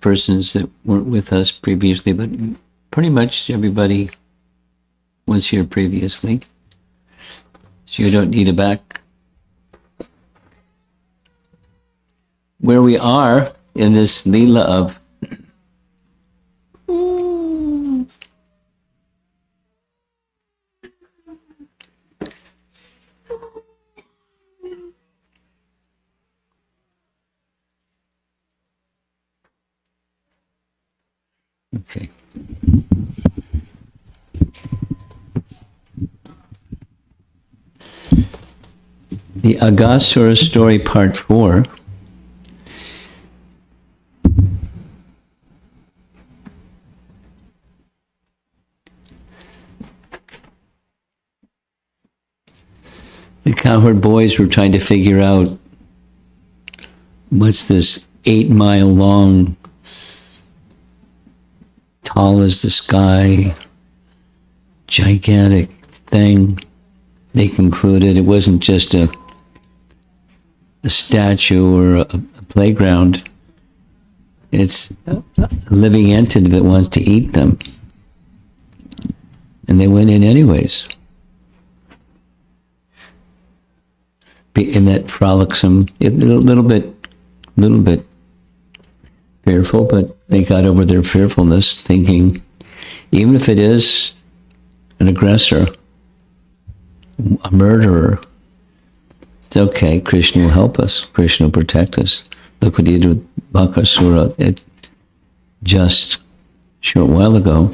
persons that weren't with us previously, but pretty much everybody was here previously, so you don't need a back. Where we are in this Leela of okay. The Aghasura story, part 4. The cowherd boys were trying to figure out what's this 8-mile long, tall as the sky, gigantic thing. They concluded it wasn't just a statue or a playground. It's a living entity that wants to eat them. And they went in anyways. In that frolicsome, a little bit fearful, but they got over their fearfulness, thinking, even if it is an aggressor, a murderer, it's okay. Krishna will help us. Krishna will protect us. Look what he did with Aghasura just a short while ago.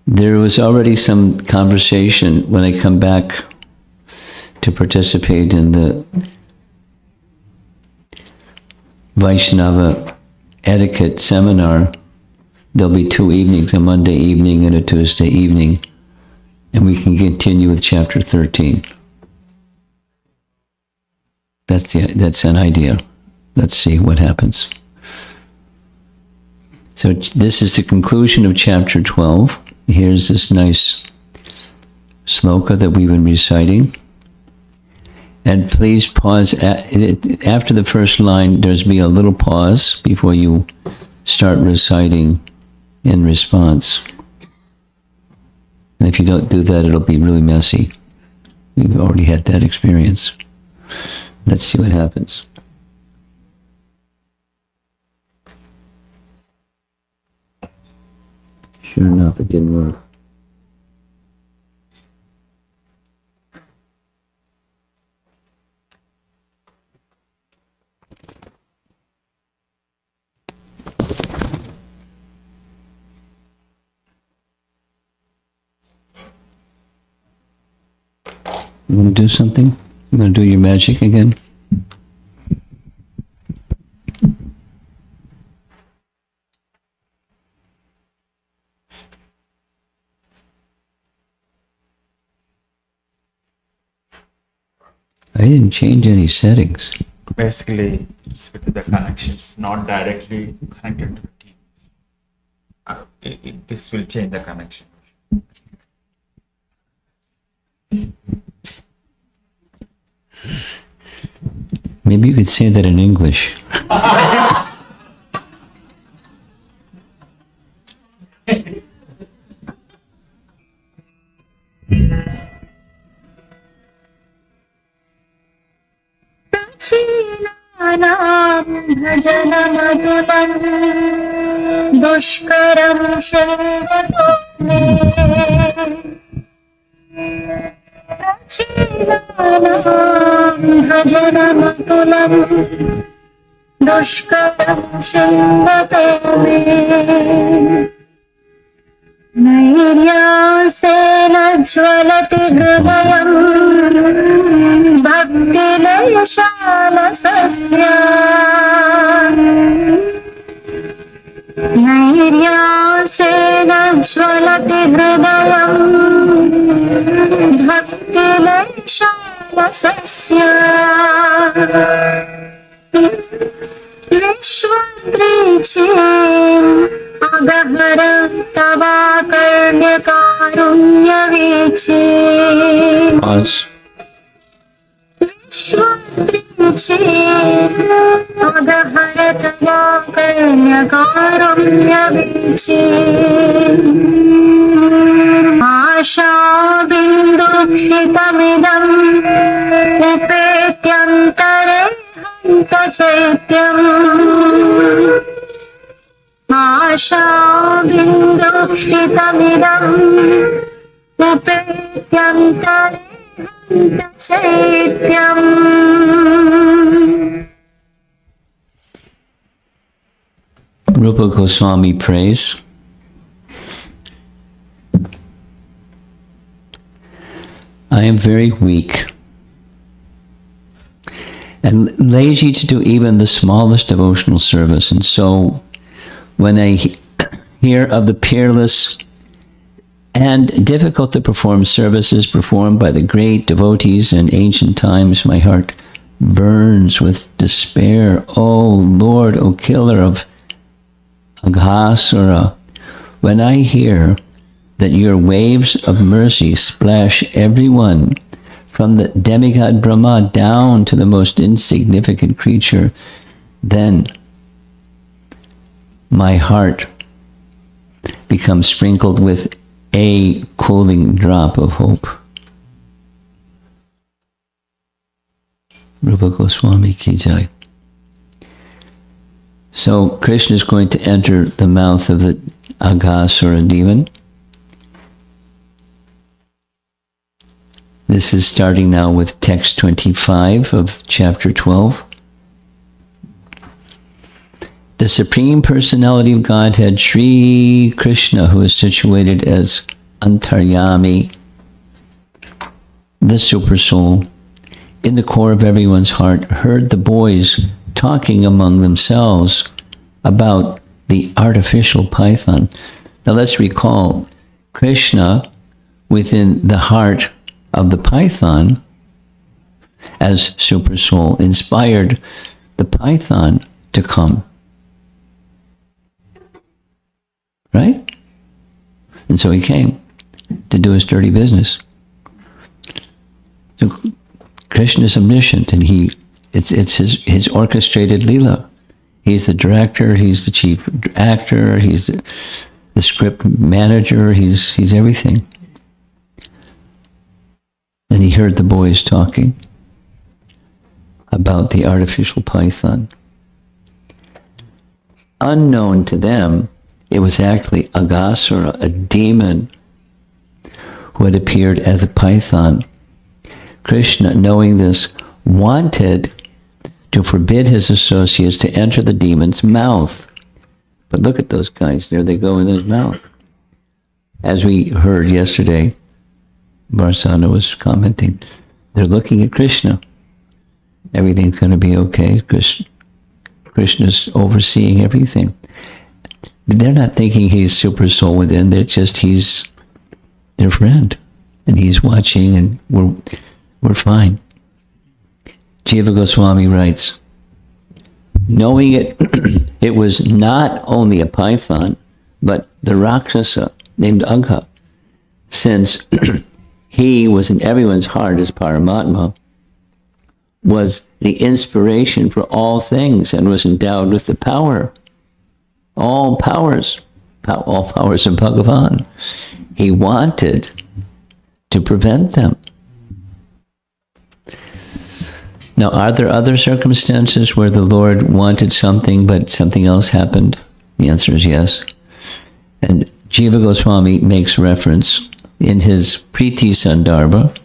There was already some conversation when I come back to participate in the Vaishnava etiquette seminar. There'll be 2 evenings, a Monday evening and a Tuesday evening, and we can continue with chapter 13. That's an idea. Let's see what happens. So this is the conclusion of chapter 12. Here's this nice sloka that we've been reciting. And please pause. After the first line, there's be a little pause before you start reciting in response. And if you don't do that, it'll be really messy. We've already had that experience. Let's see what happens. Sure enough, it didn't work. You want to do something? You want to do your magic again? I didn't change any settings. Basically, it's with the connections, not directly connected to the teams. This will change the connection. Maybe you could say that in English. भजनमतुलं दुष्करं शृण्वतो मे प्राचीनानां भजनमतुलं दुष्करं शृण्वतो मे नैर्यासेन ज्वलति हृदयं भक्तिलयशालसस्य नैर्यासेन ज्वलति हृदयं भक्तिलयशालसस्य विश्वदृचीम् Aghasura tava karnya karunya viche Pause. Vishwatriche Aghasura tava karnya karunya viche Asha bindu kshritamidam upetyantare hanta chaityam Asha bindu kshritamidam upetyantare hanta chaityam Rupa Goswami prays, I am very weak and lazy to do even the smallest devotional service. And so when I hear of the peerless and difficult to perform services performed by the great devotees in ancient times, my heart burns with despair. O Lord, O killer of Aghasura, when I hear that your waves of mercy splash everyone from the demigod Brahma down to the most insignificant creature, then my heart becomes sprinkled with a cooling drop of hope. Rupa Goswami Ki Jai. So Krishna is going to enter the mouth of the Aghasura demon. This is starting now with text 25 of chapter 12. The Supreme Personality of Godhead, Sri Krishna, who is situated as Antaryami, the Super Soul, in the core of everyone's heart, heard the boys talking among themselves about the artificial python. Now let's recall, Krishna, within the heart of the python, as Super Soul, inspired the python to come. Right? And so he came to do his dirty business. So Krishna is omniscient, and it's his orchestrated Leela. He's the director, he's the chief actor, he's the script manager, he's everything. And he heard the boys talking about the artificial python. Unknown to them, it was actually Aghasura, a demon, who had appeared as a python. Krishna, knowing this, wanted to forbid his associates to enter the demon's mouth. But look at those guys, there they go in his mouth. As we heard yesterday, Varsana was commenting, they're looking at Krishna. Everything's going to be okay. Krishna's overseeing everything. They're not thinking he's Super Soul within, they're just, he's their friend. And he's watching, and we're fine. Jiva Goswami writes, knowing it was not only a python, but the Rakshasa named Agha, since he was in everyone's heart as Paramatma, was the inspiration for all things and was endowed with the power, all powers of Bhagavan. He wanted to prevent them. Now, are there other circumstances where the Lord wanted something but something else happened? The answer is yes. And Jiva Goswami makes reference in his Priti Sandarbha,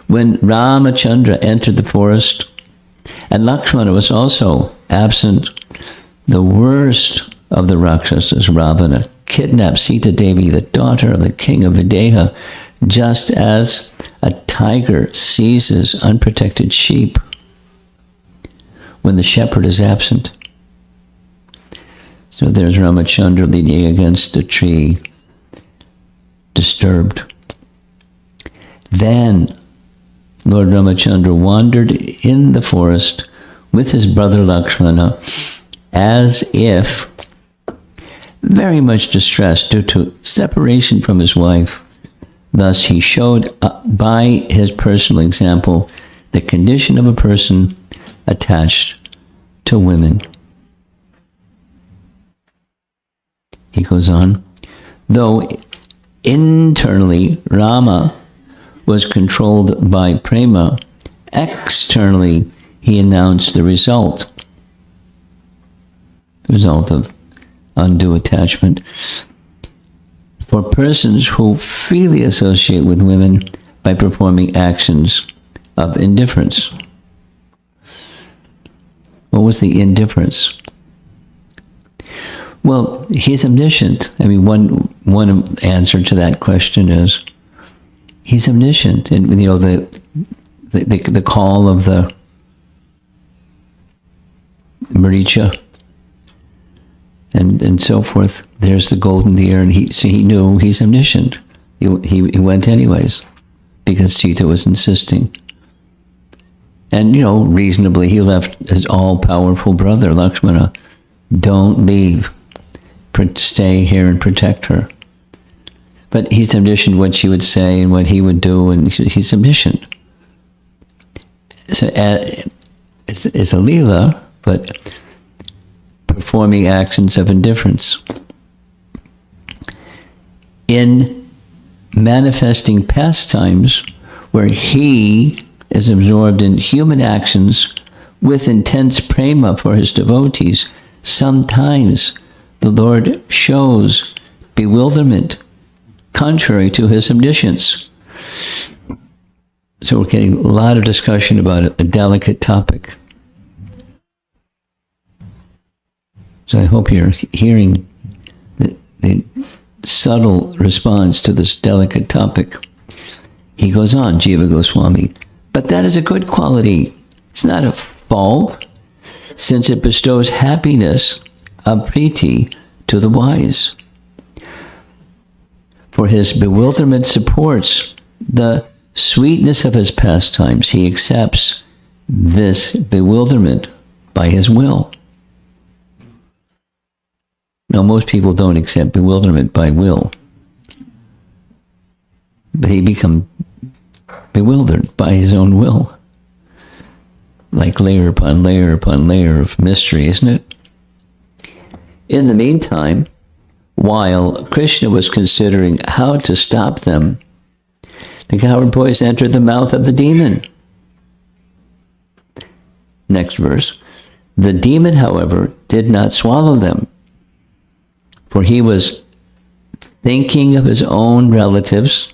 when Ramachandra entered the forest and Lakshmana was also absent, the worst of the Rakshasas, Ravana, kidnapped Sita Devi, the daughter of the king of Videha, just as a tiger seizes unprotected sheep when the shepherd is absent. So there's Ramachandra leaning against a tree, disturbed. Then Lord Ramachandra wandered in the forest with his brother Lakshmana, as if very much distressed due to separation from his wife. Thus, he showed by his personal example the condition of a person attached to women. He goes on, though internally Rama was controlled by Prema, externally he announced the result of undue attachment. For persons who freely associate with women by performing actions of indifference. What was the indifference? Well, he's omniscient. I mean, one answer to that question is he's omniscient, and the call of the Maricha and so forth. There's the golden deer, and he knew he's omniscient. He went anyways because Sita was insisting, and reasonably he left his all-powerful brother Lakshmana. Don't leave. Stay here and protect her. But he's omniscient what she would say and what he would do, and he's omniscient. So it's a Leela, but performing actions of indifference. In manifesting pastimes where he is absorbed in human actions with intense prema for his devotees, sometimes the Lord shows bewilderment contrary to his omniscience. So we're getting a lot of discussion about a delicate topic. So I hope you're hearing the subtle response to this delicate topic. He goes on, Jiva Goswami, but that is a good quality. It's not a fault, since it bestows happiness of priti to the wise. For his bewilderment supports the sweetness of his pastimes. He accepts this bewilderment by his will. Now, most people don't accept bewilderment by will, but he becomes bewildered by his own will, like layer upon layer upon layer of mystery, isn't it? In the meantime, while Krishna was considering how to stop them, the coward boys entered the mouth of the demon. Next verse. The demon, however, did not swallow them, for he was thinking of his own relatives,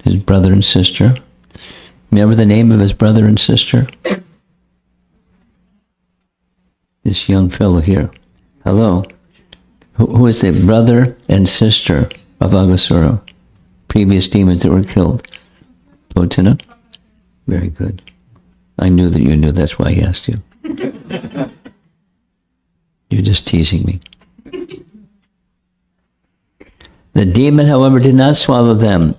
his brother and sister. Remember the name of his brother and sister? This young fellow here. Hello. Who is the brother and sister of Aghasura? Previous demons that were killed. Potina? Very good. I knew that you knew. That's why I asked you. You're just teasing me. The demon, however, did not swallow them,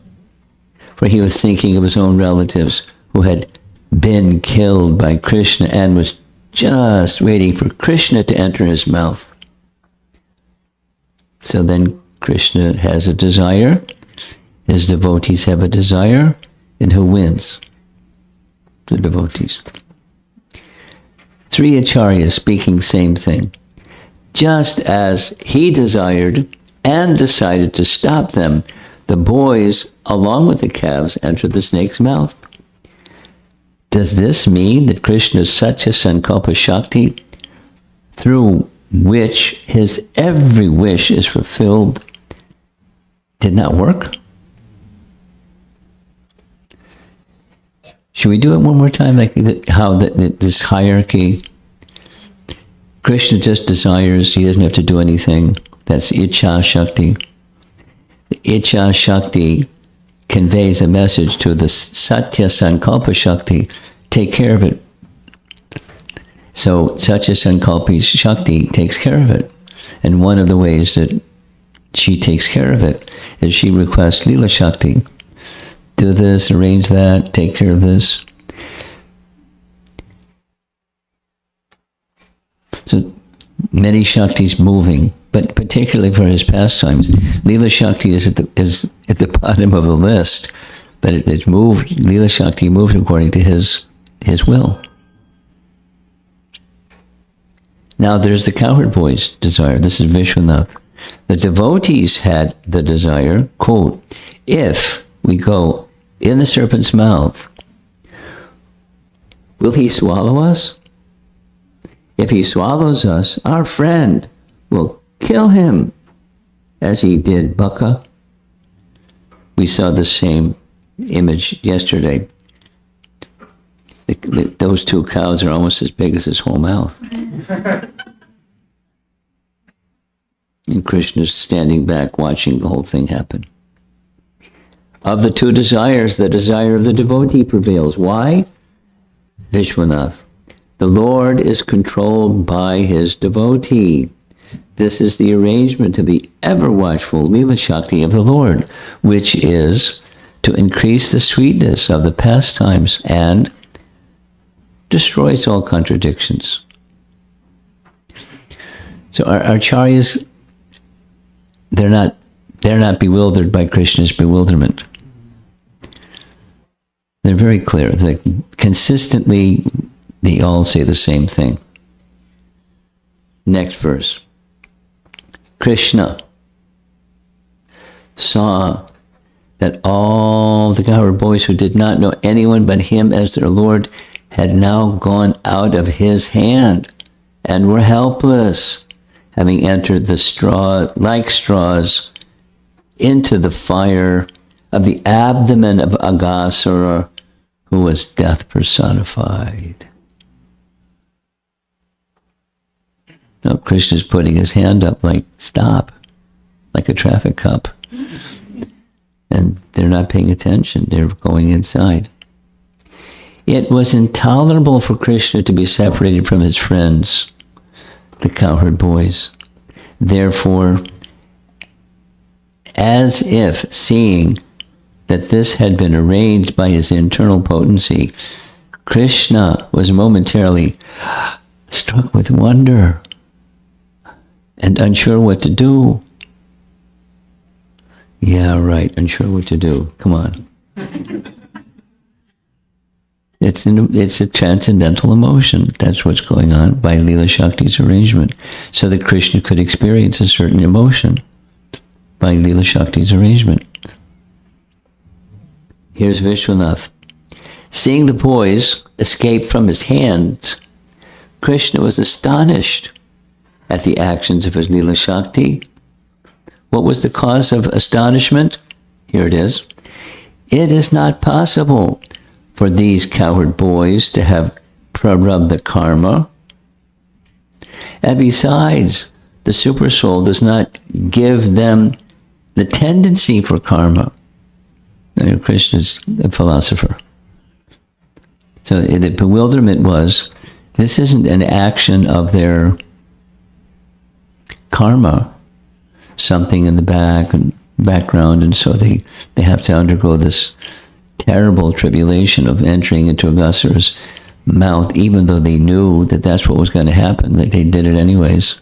for he was thinking of his own relatives who had been killed by Krishna and was just waiting for Krishna to enter his mouth. So then Krishna has a desire, his devotees have a desire, and who wins? The devotees. Three acharyas speaking same thing. Just as he desired and decided to stop them, the boys, along with the calves, entered the snake's mouth. Does this mean that Krishna's Satya Sankalpa Shakti, through which his every wish is fulfilled, did not work? Should we do it one more time? Like how this hierarchy, Krishna just desires, he doesn't have to do anything. That's Icha Shakti. The Icha Shakti conveys a message to the Satya Sankalpa Shakti, take care of it. So Satya Sankalpa Shakti takes care of it. And one of the ways that she takes care of it is she requests Leela Shakti, do this, arrange that, take care of this. So many Shaktis moving but particularly for his pastimes. Leela Shakti is at the bottom of the list, but it moved. Leela Shakti moved according to his will. Now there's the cowherd boy's desire. This is Vishwanath. The devotees had the desire, quote, if we go in the serpent's mouth, will he swallow us? If he swallows us, our friend will kill him, as he did Baka. We saw the same image yesterday. Those two cows are almost as big as his whole mouth. And Krishna's standing back watching the whole thing happen. Of the two desires, the desire of the devotee prevails. Why? Vishwanath. The Lord is controlled by his devotee. This is the arrangement of the ever-watchful Leela Shakti of the Lord, which is to increase the sweetness of the pastimes and destroys all contradictions. So our acharyas, they're not bewildered by Krishna's bewilderment. They're very clear. They consistently, they all say the same thing. Next verse. Krishna saw that all the cowherd boys who did not know anyone but him as their Lord had now gone out of his hand and were helpless, having entered the straw, like straws, into the fire of the abdomen of Aghasura, who was death personified. Now Krishna's putting his hand up like, stop, like a traffic cop. And they're not paying attention, they're going inside. It was intolerable for Krishna to be separated from his friends, the cowherd boys. Therefore, as if seeing that this had been arranged by his internal potency, Krishna was momentarily struck with wonder and unsure what to do. Yeah, right, unsure what to do. Come on. It's a transcendental emotion. That's what's going on by Leela Shakti's arrangement. So that Krishna could experience a certain emotion by Leela Shakti's arrangement. Here's Vishwanath. Seeing the boys escape from his hands, Krishna was astonished at the actions of his Leela Shakti. What was the cause of astonishment? Here it is. It is not possible for these cowherd boys to have prarabdha karma. And besides, the Supersoul does not give them the tendency for karma. Now, Krishna's a philosopher. So the bewilderment was, this isn't an action of their karma, something in the background, and so they have to undergo this terrible tribulation of entering into Aghasura's mouth, even though they knew that that's what was going to happen, that they did it anyways.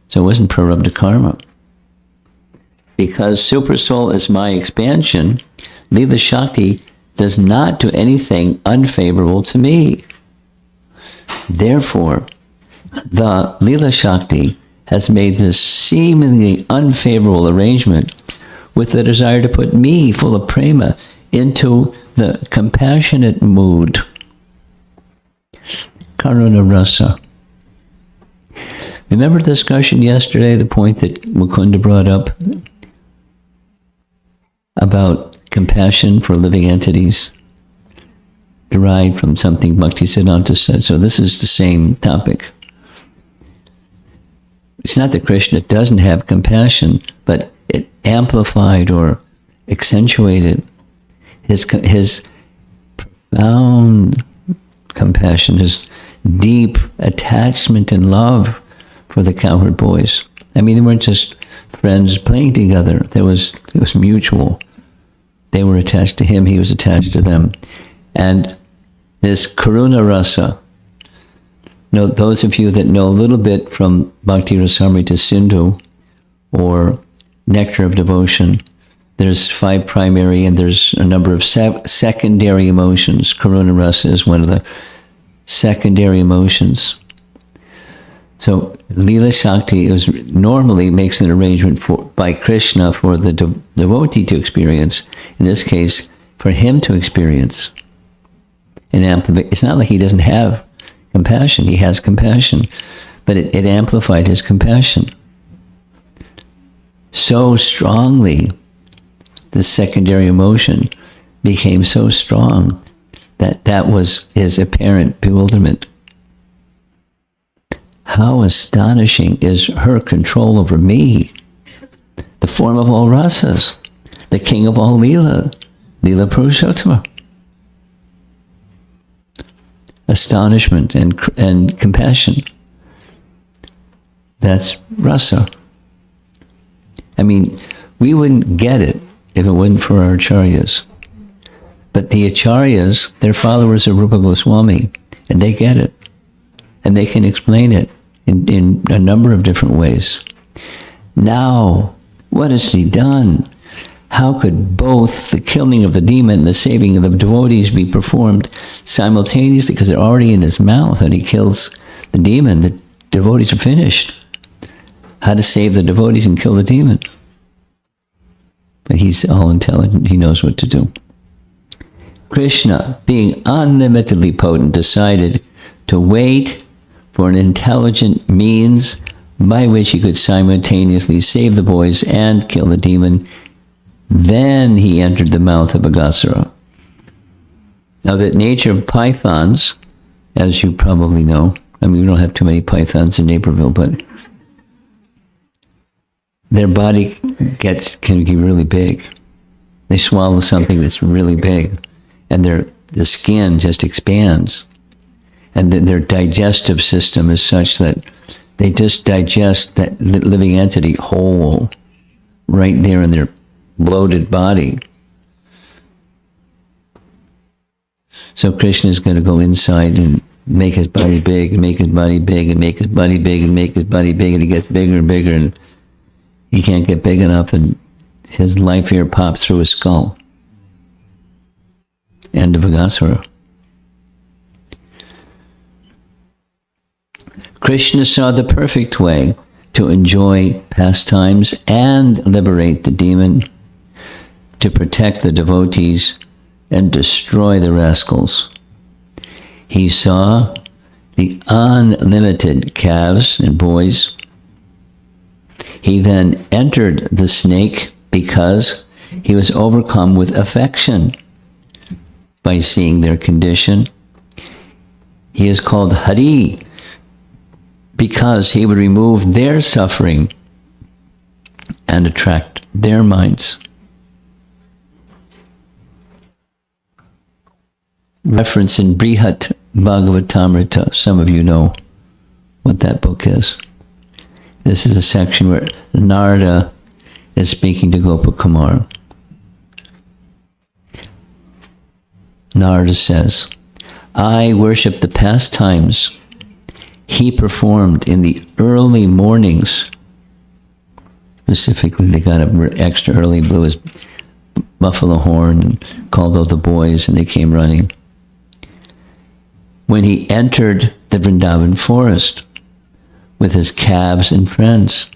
So it wasn't prarabdha karma. Because Supersoul is my expansion, Leela Shakti does not do anything unfavorable to me. Therefore, the Leela Shakti has made this seemingly unfavorable arrangement with the desire to put me, full of prema, into the compassionate mood. Karuna rasa. Remember the discussion yesterday, the point that Mukunda brought up about compassion for living entities derived from something Bhaktisiddhanta said. So this is the same topic. It's not that Krishna doesn't have compassion, but it amplified or accentuated his profound compassion, his deep attachment and love for the cowherd boys. I mean, they weren't just friends playing together. It was mutual. They were attached to him, he was attached to them. And this karuna rasa, those of you that know a little bit from Bhakti Rasamrita Sindhu or nectar of devotion. There's 5 primary and there's a number of secondary emotions. Karuna Rasa is one of the secondary emotions. So Lila Shakti normally makes an arrangement by Krishna for the devotee to experience. In this case, for him to experience. It's not like he doesn't have compassion. He has compassion. But it amplified his compassion. So strongly, the secondary emotion became so strong that was his apparent bewilderment. How astonishing is her control over me, the form of all rasas, the king of all Leela, Leela Purushottama. Astonishment and compassion. That's rasa. I mean, we wouldn't get it if it wasn't for our acharyas. But the acharyas, they're followers of Rupa Goswami, and they get it. And they can explain it in a number of different ways. Now, what has he done? How could both the killing of the demon and the saving of the devotees be performed simultaneously? Because they're already in his mouth, and he kills the demon. The devotees are finished. How to save the devotees and kill the demon? But he's all intelligent. He knows what to do. Krishna, being unlimitedly potent, decided to wait for an intelligent means by which he could simultaneously save the boys and kill the demon. Then he entered the mouth of Aghasura. Now, the nature of pythons, as you probably know, I mean, we don't have too many pythons in Naperville, but their body can be really big. They swallow something that's really big, and the skin just expands. And their digestive system is such that they just digest that living entity whole, right there in their bloated body. So Krishna is going to go inside and make his body big, and make his body big, and make his body big, and make his body big, and he gets bigger and bigger, and he can't get big enough, and his life here pops through his skull. End of Aghasura. Krishna saw the perfect way to enjoy pastimes and liberate the demon, to protect the devotees and destroy the rascals. He saw the unlimited calves and boys. He then entered the snake because he was overcome with affection by seeing their condition. He is called Hari because he would remove their suffering and attract their minds. Reference in Brihat Bhagavatamrita. Some of you know what that book is. This is a section where Narada is speaking to Gopakumar. Narada says, I worship the pastimes he performed in the early mornings. Specifically, they got up extra early, blew his buffalo horn, and called out the boys, and they came running. When he entered the Vrindavan forest with his calves and friends,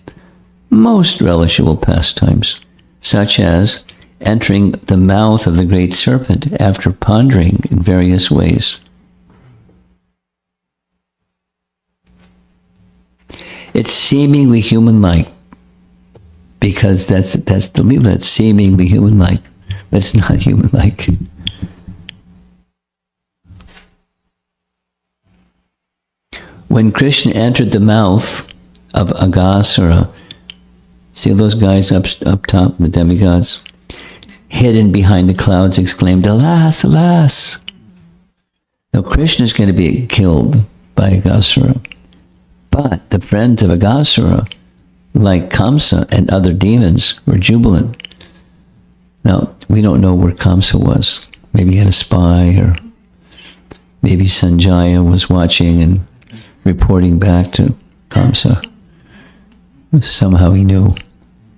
most relishable pastimes, such as entering the mouth of the great serpent after pondering in various ways. It's seemingly human-like, because that's the Leela. It's seemingly human-like, but it's not human-like. When Krishna entered the mouth of Aghasura, see those guys up top, the demigods? Hidden behind the clouds, exclaimed, alas, alas. Now Krishna is going to be killed by Aghasura. But the friends of Aghasura, like Kamsa and other demons, were jubilant. Now, we don't know where Kamsa was. Maybe he had a spy, or maybe Sanjaya was watching and reporting back to Kamsa. Somehow he knew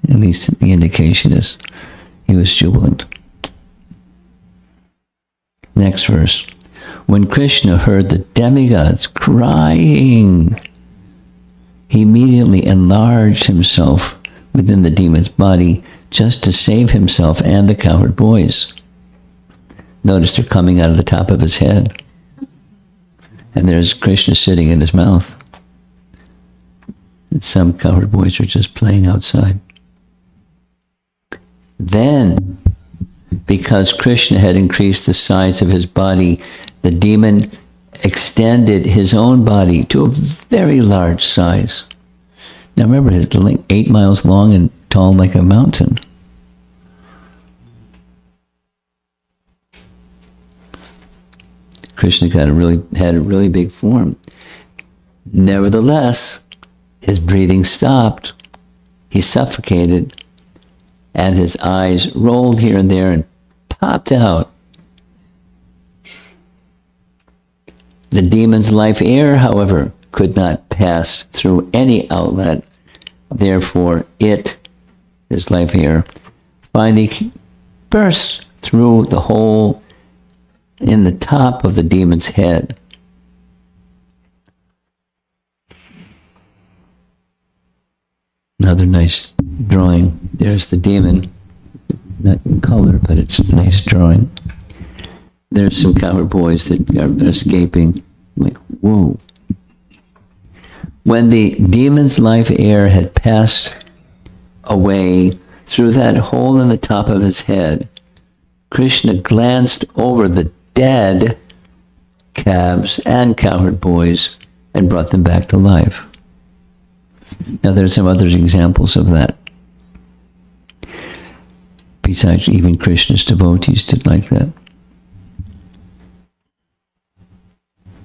At least the indication is he was jubilant. Next verse. When Krishna heard the demigods crying, he immediately enlarged himself within the demon's body just to save himself and the cowherd boys. Notice they're coming out of the top of his head. And there's Krishna sitting in his mouth. And some cowherd boys are just playing outside. Then, because Krishna had increased the size of his body, the demon extended his own body to a very large size. Now remember, his 8 miles long and tall like a mountain. Krishna had a really big form. Nevertheless, his breathing stopped. He suffocated, and his eyes rolled here and there and popped out. The demon's life air, however, could not pass through any outlet. Therefore, his life air, finally burst through the hole in the top of the demon's head. Another nice drawing. There's the demon. Not in color, but it's a nice drawing. There's some cowherd boys that are escaping. Like, whoa. When the demon's life air had passed away through that hole in the top of his head, Krishna glanced over the dead calves and cowherd boys and brought them back to life. Now there's some other examples of that. Besides, even Krishna's devotees did like that.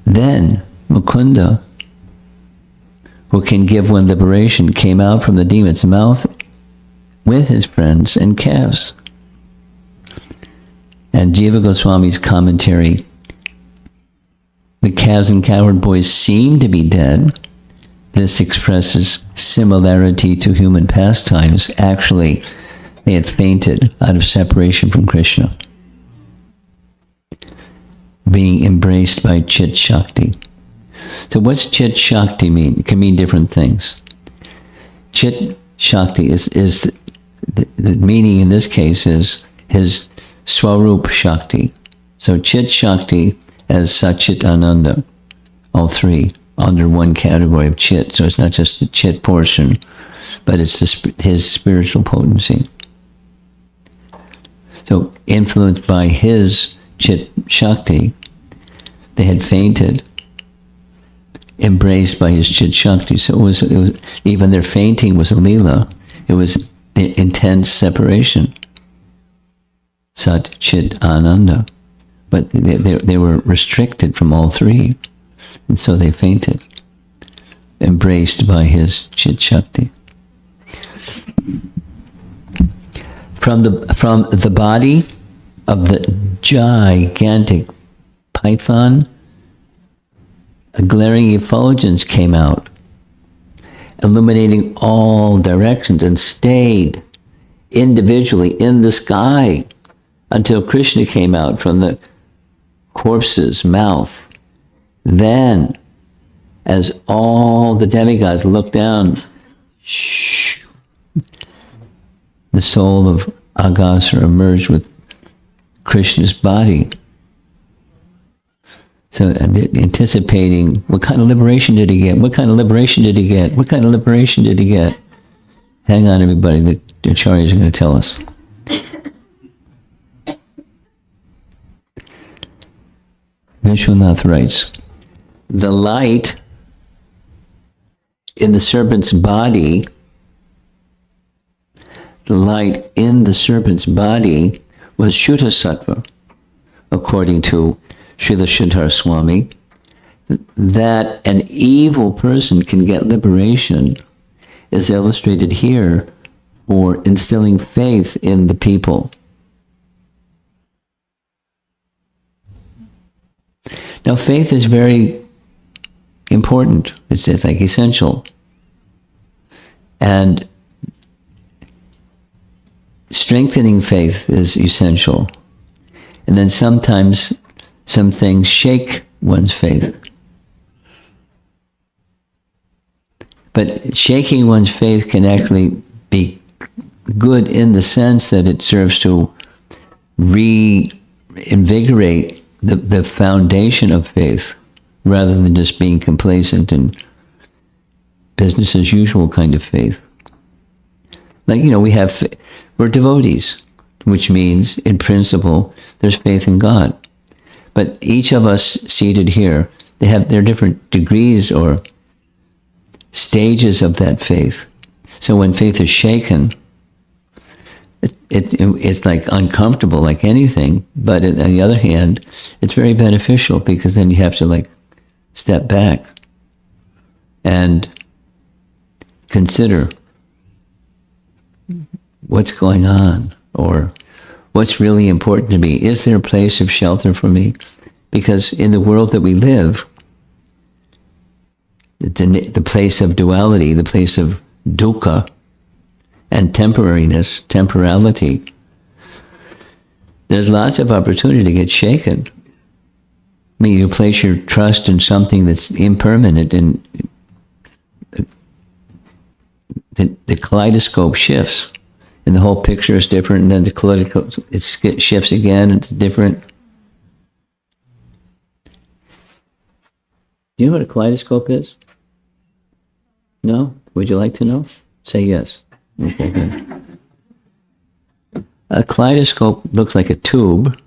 Then Mukunda, who can give one liberation, came out from the demon's mouth with his friends and calves. And Jiva Goswami's commentary, the calves and cowherd boys seem to be dead. This expresses similarity to human pastimes. Actually, they had fainted out of separation from Krishna, being embraced by Chit Shakti. So what's Chit Shakti mean? It can mean different things. Chit Shakti is the meaning in this case is his Swarup Shakti. So Chit Shakti as Satchit Ananda, all three under one category of Chit. So it's not just the Chit portion, but it's his spiritual potency. So influenced by his Chit Shakti, they had fainted, embraced by his Chit Shakti. So it was even their fainting was a Leela. It was the intense separation. Sat Chit Ananda. But they were restricted from all three. And so they fainted, embraced by his Chit Shakti. From the body of the gigantic python, a glaring effulgence came out, illuminating all directions, and stayed individually in the sky until Krishna came out from the corpse's mouth. Then, as all the demigods looked down, the soul of Aghasura emerged with Krishna's body. So anticipating, what kind of liberation did he get? What kind of liberation did he get? What kind of liberation did he get? Hang on, everybody. The acharyas are going to tell us. Vishwanath writes, the light in the serpent's body, was Shuddha Sattva, according to Srila Sridhar Swami. That an evil person can get liberation is illustrated here for instilling faith in the people. Now, faith is very important. It's like essential. And strengthening faith is essential. And then sometimes some things shake one's faith. But shaking one's faith can actually be good in the sense that it serves to reinvigorate the foundation of faith, rather than just being complacent and business as usual kind of faith. Like, we're devotees, which means, in principle, there's faith in God. But each of us seated here, they have their different degrees or stages of that faith. So when faith is shaken, it's like uncomfortable, like anything. But on the other hand, it's very beneficial, because then you have to like step back and consider what's going on, or what's really important to me. Is there a place of shelter for me? Because in the world that we live, the place of duality, the place of dukkha and temporariness, temporality, there's lots of opportunity to get shaken. I mean, you place your trust in something that's impermanent, and the kaleidoscope shifts, and the whole picture is different, and then the kaleidoscope, it shifts again, it's different. Do you know what a kaleidoscope is? No? Would you like to know? Say yes. Okay, good. A kaleidoscope looks like a tube,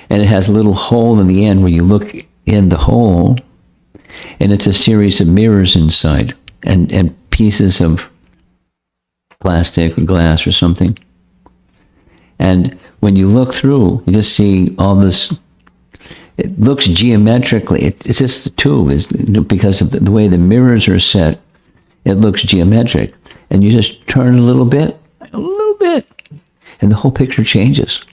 and it has a little hole in the end where you look in the hole, and it's a series of mirrors inside, and pieces of plastic or glass or something. And when you look through, you just see all this. It looks geometrically. It's just the tube, because of the way the mirrors are set. It looks geometric, and you just turn a little bit, and the whole picture changes.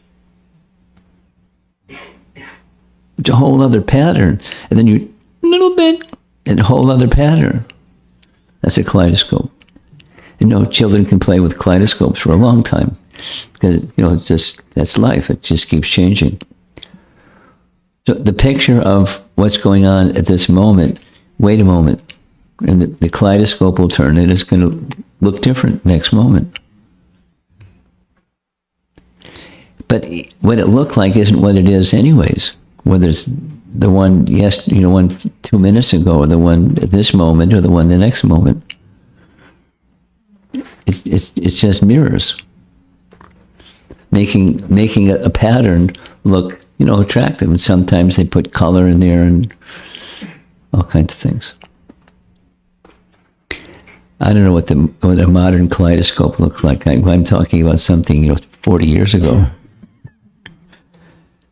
It's a whole other pattern, and then you a little bit, and a whole other pattern. That's a kaleidoscope. Children can play with kaleidoscopes for a long time, because it's just, that's life. It just keeps changing. So the picture of what's going on at this moment, wait a moment, and the kaleidoscope will turn, and it's going to look different next moment. But what it looked like isn't what it is anyways. Whether it's the one 2 minutes ago, or the one at this moment, or the one the next moment. It's just mirrors, making a pattern look attractive. And sometimes they put color in there and all kinds of things. I don't know what a modern kaleidoscope looks like. I'm talking about something 40 years ago.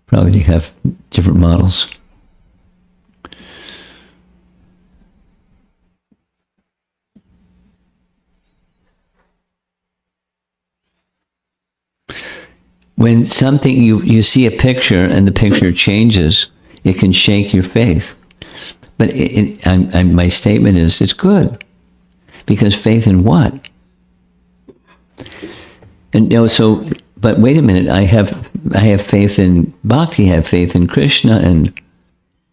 Probably have different models. When something, you see a picture and the picture changes, it can shake your faith. But my statement is, it's good. Because faith in what? And but wait a minute, I have faith in bhakti, I have faith in Krishna, and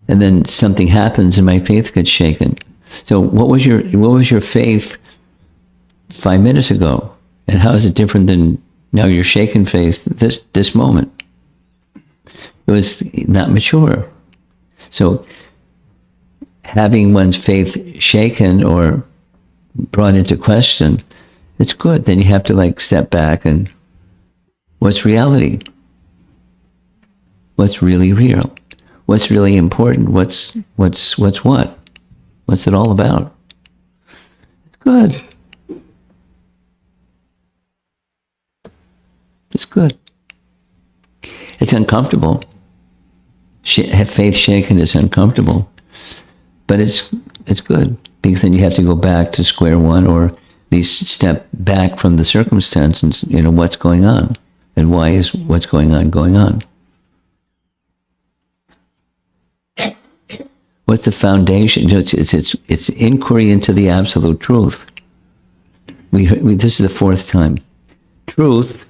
then something happens and my faith gets shaken. So what was your faith 5 minutes ago? And how is it different than now your shaken faith this moment? It was not mature. So having one's faith shaken or brought into question, it's good. Then you have to step back and what's reality? What's really real? What's really important? What's what? What's it all about? It's good. It's good. It's uncomfortable. Have faith shaken is uncomfortable, but it's good, because then you have to go back to square one, or at least step back from the circumstances. What's going on, and why is what's going on going on? What's the foundation? It's inquiry into the absolute truth. This is the fourth time. truth,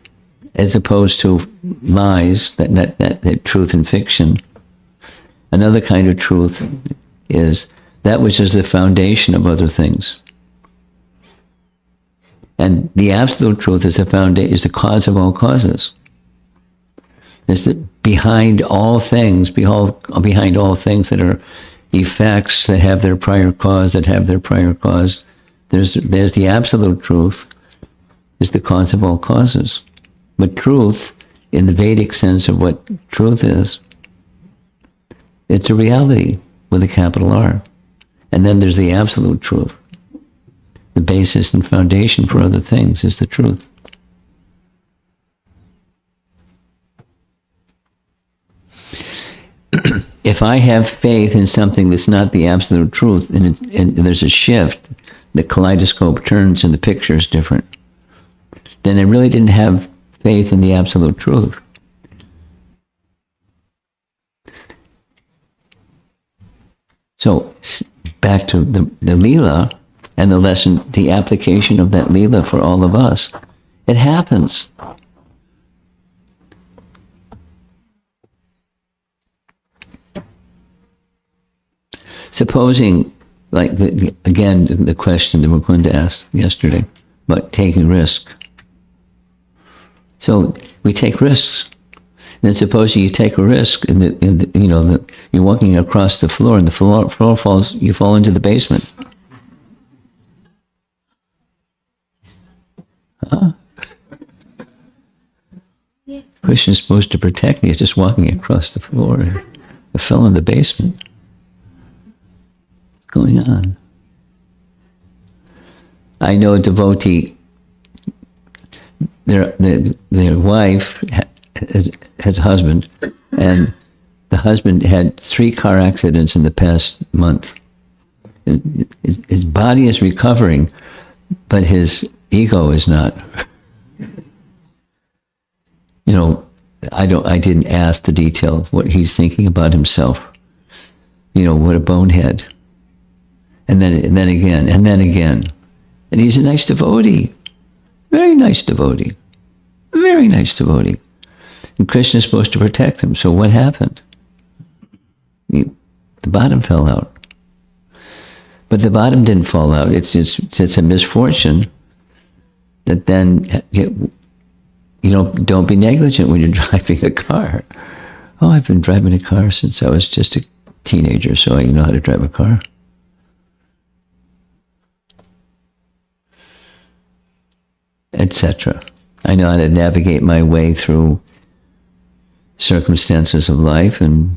as opposed to lies, that truth and fiction. Another kind of truth is that which is the foundation of other things. And the absolute truth is the cause of all causes. Is that behind all things that are effects that have their prior cause, there's the absolute truth, is the cause of all causes. But truth, in the Vedic sense of what truth is, it's a reality with a capital R. And then there's the absolute truth. The basis and foundation for other things is the truth. If I have faith in something that's not the absolute truth, and there's a shift, the kaleidoscope turns and the picture is different, then I really didn't have faith in the absolute truth. So back to the Leela and the lesson, the application of that Leela for all of us. It happens. Supposing, like, the question that we're going to ask yesterday about taking risk. So we take risks. Then supposing you take a risk and you're walking across the floor and the floor falls, you fall into the basement. Huh? Krishna's supposed to protect me, just walking across the floor. I fell in the basement. What's going on? I know a devotee, their wife has a husband, and the husband had 3 car accidents in the past month. His body is recovering, but his ego is not. I didn't ask the detail of what he's thinking about himself. What a bonehead. And then again. And he's a nice devotee. Very nice devotee. Very nice devotee. And Krishna's supposed to protect him. So what happened? The bottom fell out. But the bottom didn't fall out. It's a misfortune that then, don't be negligent when you're driving a car. Oh, I've been driving a car since I was just a teenager, so I know how to drive a car. Etc. I know how to navigate my way through circumstances of life, and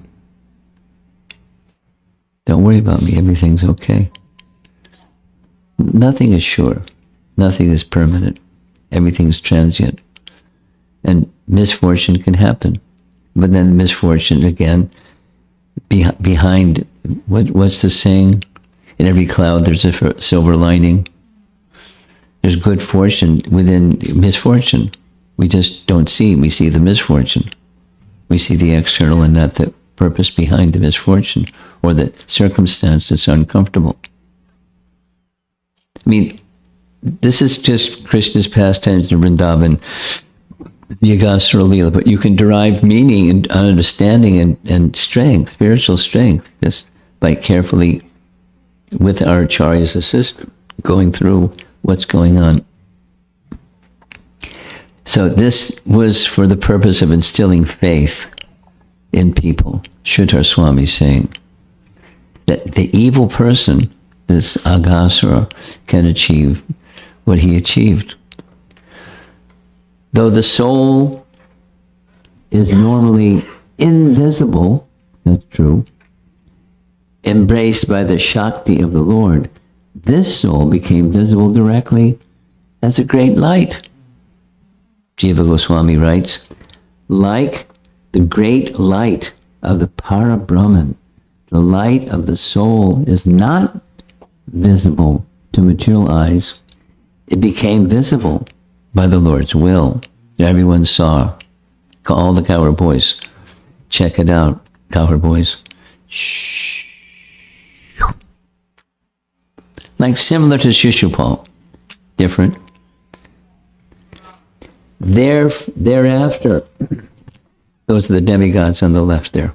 don't worry about me, everything's okay. Nothing is sure. Nothing is permanent. Everything is transient. And misfortune can happen. But then misfortune, again, behind, what's the saying? In every cloud there's a silver lining. There's good fortune within misfortune. We just don't see. We see the misfortune. We see the external and not the purpose behind the misfortune or the circumstance that's uncomfortable. I mean, this is just Krishna's pastimes in Vrindavan, the Aghasura Leela, but you can derive meaning and understanding and strength, spiritual strength, just by carefully, with our Acharya's assistance, going through what's going on. So this was for the purpose of instilling faith in people. Sridhar Swami saying that the evil person, this Aghasura, can achieve what he achieved. Though the soul is normally invisible, that's true, embraced by the Shakti of the Lord, this soul became visible directly as a great light. Jiva Goswami writes, like the great light of the Para-Brahman, the light of the soul is not visible to material eyes. It became visible by the Lord's will. Everyone saw. All the Kaur boys. Check it out, Kaur boys. Shh. Like similar to Shishupal. Different. Thereafter, those are the demigods on the left there.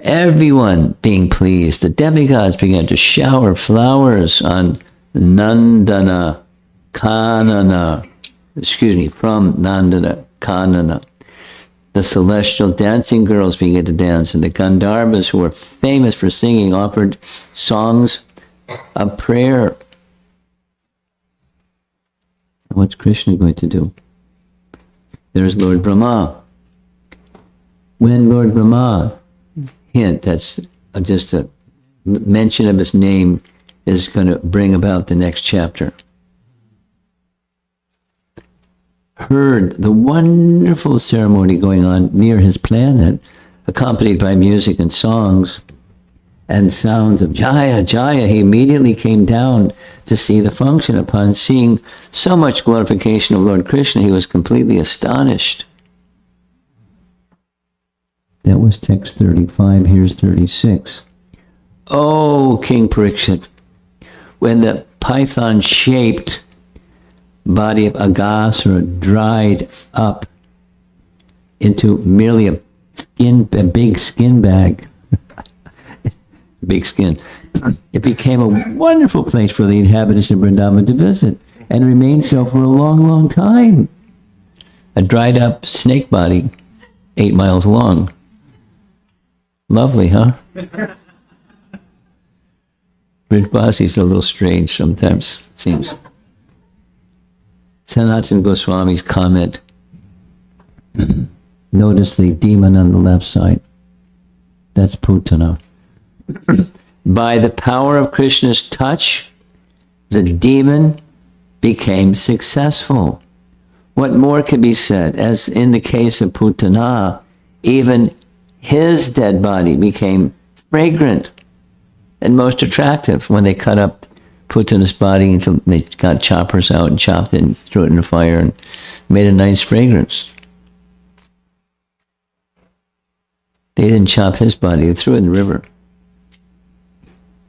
Everyone being pleased, the demigods began to shower flowers on Nandana, Kanana, from Nandana, Kanana. The celestial dancing girls began to dance, and the Gandharvas, who were famous for singing, offered songs of prayer. What's Krishna going to do? There's Lord Brahma. When Lord Brahma, hint, that's just a mention of his name, is going to bring about the next chapter. Heard the wonderful ceremony going on near his planet, accompanied by music and songs and sounds of Jaya, Jaya, he immediately came down to see the function. Upon seeing so much glorification of Lord Krishna, he was completely astonished. That was text 35, here's 36. Oh, King Parikshit, when the python-shaped body of Aghasura dried up into merely a big skin bag, big skin, it became a wonderful place for the inhabitants of Vrindavan to visit, and remained so for a long, long time. A dried up snake body, 8 miles long. Lovely, huh? Brijbasis are a little strange sometimes, it seems. Sanatana Goswami's comment. Notice the demon on the left side. That's Putana. By the power of Krishna's touch, the demon became successful. What more can be said? As in the case of Putana, even his dead body became fragrant and most attractive when they cut up Putana's body until they got choppers out and chopped it and threw it in the fire and made a nice fragrance. They didn't chop his body, they threw it in the river.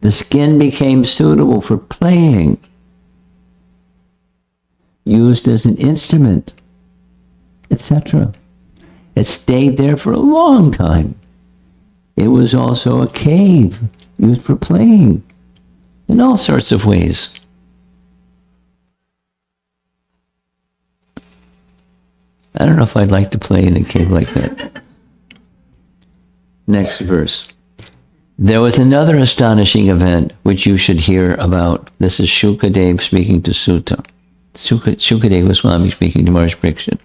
The skin became suitable for playing, used as an instrument, etc. It stayed there for a long time. It was also a cave used for playing in all sorts of ways. I don't know if I'd like to play in a cave like that. Next verse. There was another astonishing event which you should hear about. This is Shukadev speaking to Sutta. Shukadev Goswami speaking to Maharaj Parikshit.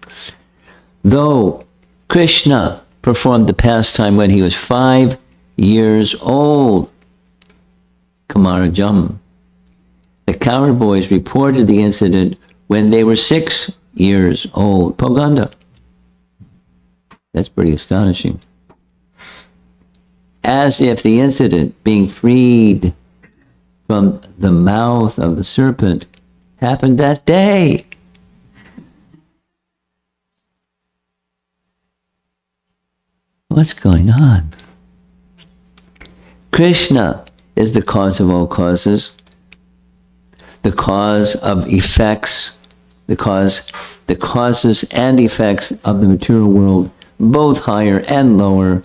Though Krishna performed the pastime when he was 5 years old, Kamarajam, the cowherd boys reported the incident when they were 6 years old. Poganda. That's pretty astonishing. As if the incident, being freed from the mouth of the serpent, happened that day. What's going on? Krishna is the cause of all causes, the cause of effects, the causes and effects of the material world, both higher and lower,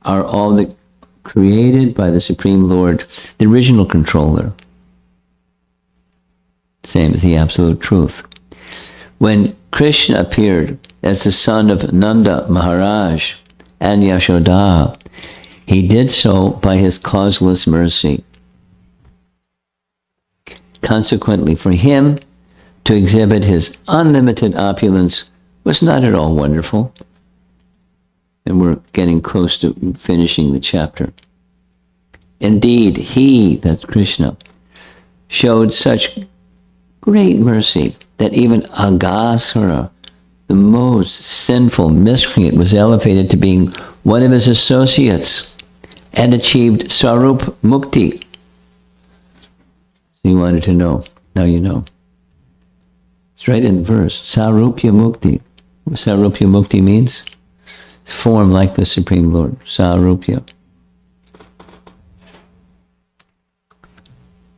are all created by the Supreme Lord, the original controller. Same as the absolute truth. When Krishna appeared as the son of Nanda Maharaj and Yashoda, he did so by his causeless mercy. Consequently, for him to exhibit his unlimited opulence was not at all wonderful. And we're getting close to finishing the chapter. Indeed, he, that's Krishna, showed such great mercy that even Aghasura, the most sinful miscreant, was elevated to being one of his associates and achieved Sarup Mukti. You wanted to know, now you know. It's right in the verse, Sarupya Mukti. What Sarupya Mukti means? Form like the Supreme Lord, Sarupya.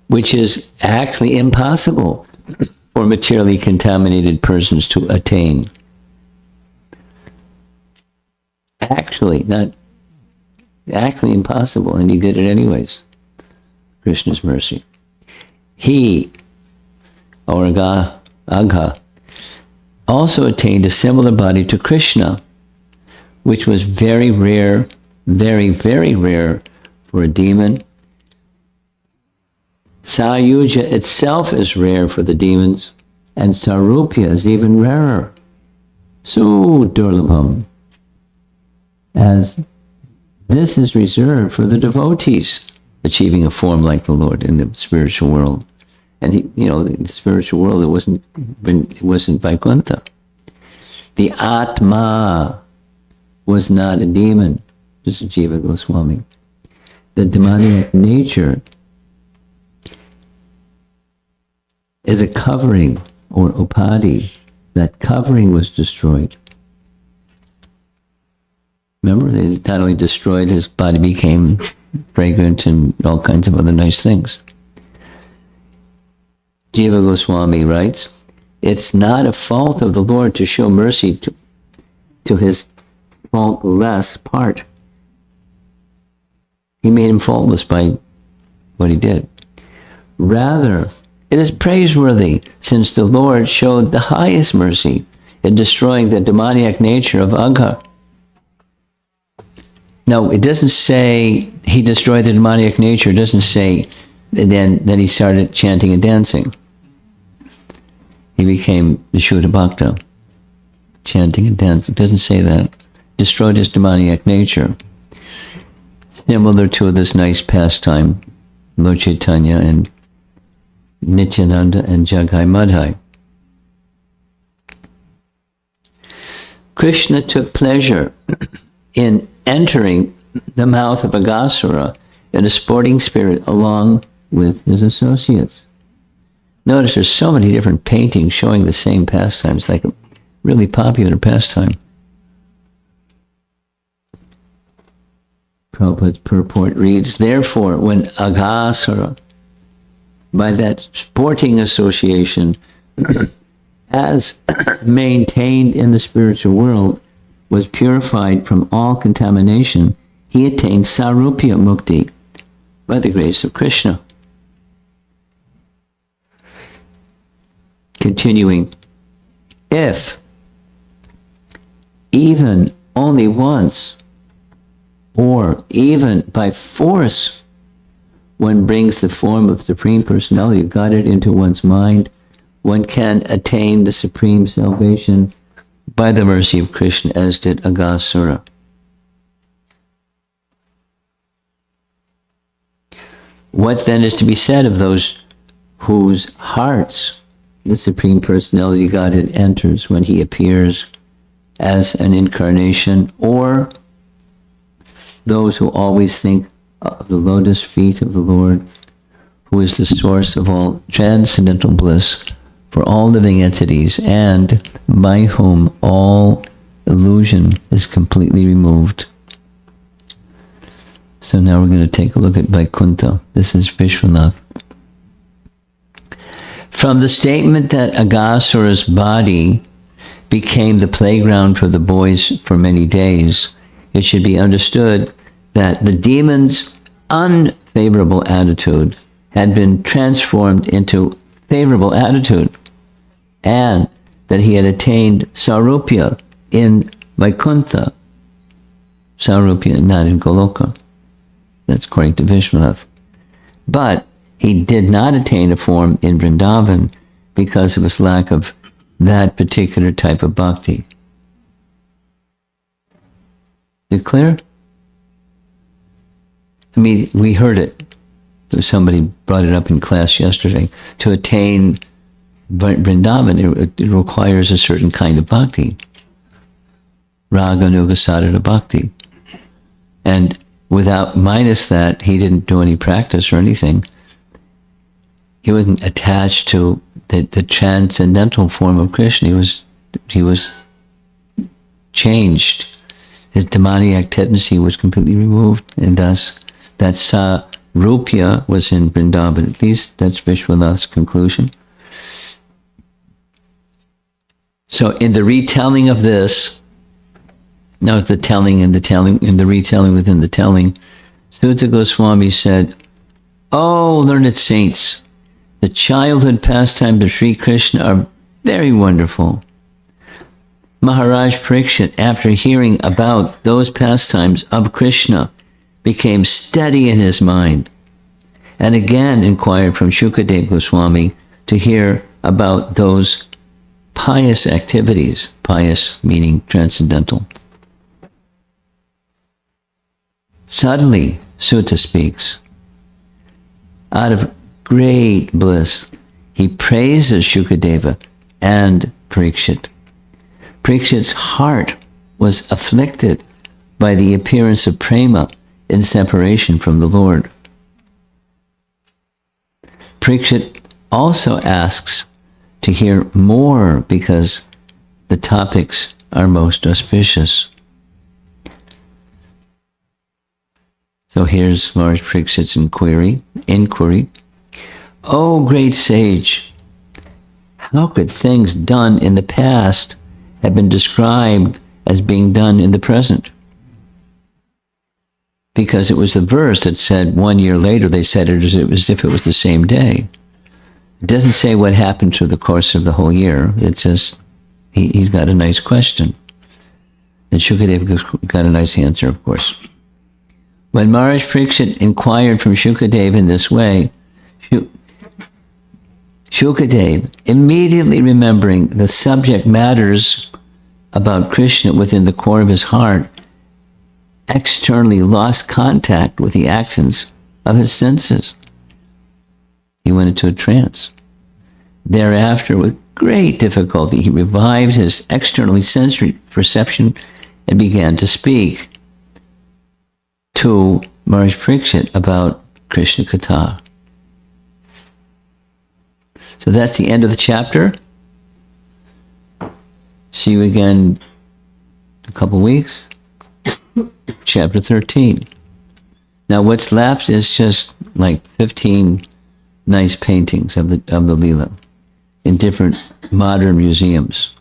Which is actually impossible for materially contaminated persons to attain. Actually impossible, and he did it anyways. Krishna's mercy. He, or Agha, also attained a similar body to Krishna, which was very rare, very, very rare for a demon. Sayuja itself is rare for the demons, and Sarupya is even rarer. So durlabham, as this is reserved for the devotees achieving a form like the Lord in the spiritual world. And in the spiritual world, it wasn't Vaikuntha. The Atma was not a demon. This is Jiva Goswami. The demonic nature is a covering, or upadhi. That covering was destroyed. Remember, they not only destroyed, his body became fragrant and all kinds of other nice things. Jiva Goswami writes, it's not a fault of the Lord to show mercy to his faultless part. He made him faultless by what he did. Rather, it is praiseworthy, since the Lord showed the highest mercy in destroying the demoniac nature of Agha. No, it doesn't say he destroyed the demoniac nature. It doesn't say then he started chanting and dancing. He became the Shuddha Bhakta, chanting and dancing. It doesn't say that. Destroyed his demoniac nature. Similar to this nice pastime, Lord Chaitanya and Nityananda and Jagai Madhai. Krishna took pleasure in entering the mouth of Aghasura in a sporting spirit along with his associates. Notice there's so many different paintings showing the same pastimes, like a really popular pastime. Prabhupada's purport reads, therefore, when Aghasura, by that sporting association, as maintained in the spiritual world, was purified from all contamination, he attained Sarupya Mukti by the grace of Krishna. Continuing, if even only once, or even by force, one brings the form of the Supreme Personality of Godhead into one's mind, one can attain the supreme salvation by the mercy of Krishna, as did Aghasura. What then is to be said of those whose hearts the Supreme Personality of Godhead enters when he appears as an incarnation, or those who always think of the lotus feet of the Lord, who is the source of all transcendental bliss for all living entities, and by whom all illusion is completely removed. So now we're going to take a look at Vaikuntha. This is Vishwanath. From the statement that Aghasura's body became the playground for the boys for many days, it should be understood that the demon's unfavorable attitude had been transformed into favorable attitude, and that he had attained Sarupya in Vaikuntha. Sarupya, not in Goloka. That's according to Vishwanath. But he did not attain a form in Vrindavan because of his lack of that particular type of bhakti. Is it clear? I mean, we heard it. Somebody brought it up in class yesterday. To attain Vrindavan, it requires a certain kind of bhakti. Raga Nugasarada Bhakti. And minus that, he didn't do any practice or anything. He wasn't attached to the transcendental form of Krishna. He was changed. His demoniac tendency was completely removed, and thus that Sarupya was in Vrindavan. At least that's Vishwanath's conclusion. So in the retelling of this, now the telling and the telling and the retelling within the telling, Sutta Goswami said, "Oh, learned saints, the childhood pastimes of Sri Krishna are very wonderful." Maharaj Parikshit, after hearing about those pastimes of Krishna, became steady in his mind and again inquired from Shukadeva Goswami to hear about those pious activities, pious meaning transcendental. Suddenly, Sutta speaks. Out of great bliss, he praises Shukadeva and Parikshit. Parikshit's heart was afflicted by the appearance of prema in separation from the Lord. Parikshit also asks to hear more because the topics are most auspicious. So here's Maharaj Parikshit's inquiry. "O great sage, how could things done in the past have been described as being done in the present?" Because it was the verse that said 1 year later, they said it as if it was the same day. It doesn't say what happened through the course of the whole year. It says he's got a nice question. And Shukadeva got a nice answer, of course. When Maharaj Parikshit inquired from Shukadeva in this way, Shukadeva, immediately remembering the subject matters about Krishna within the core of his heart, externally lost contact with the actions of his senses. He went into a trance. Thereafter, with great difficulty, he revived his externally sensory perception and began to speak to Maharaj Parikshit about Krishna Katha. So that's the end of the chapter. See you again in a couple weeks. Chapter 13. Now what's left is just like 15 nice paintings of the Leela in different modern museums.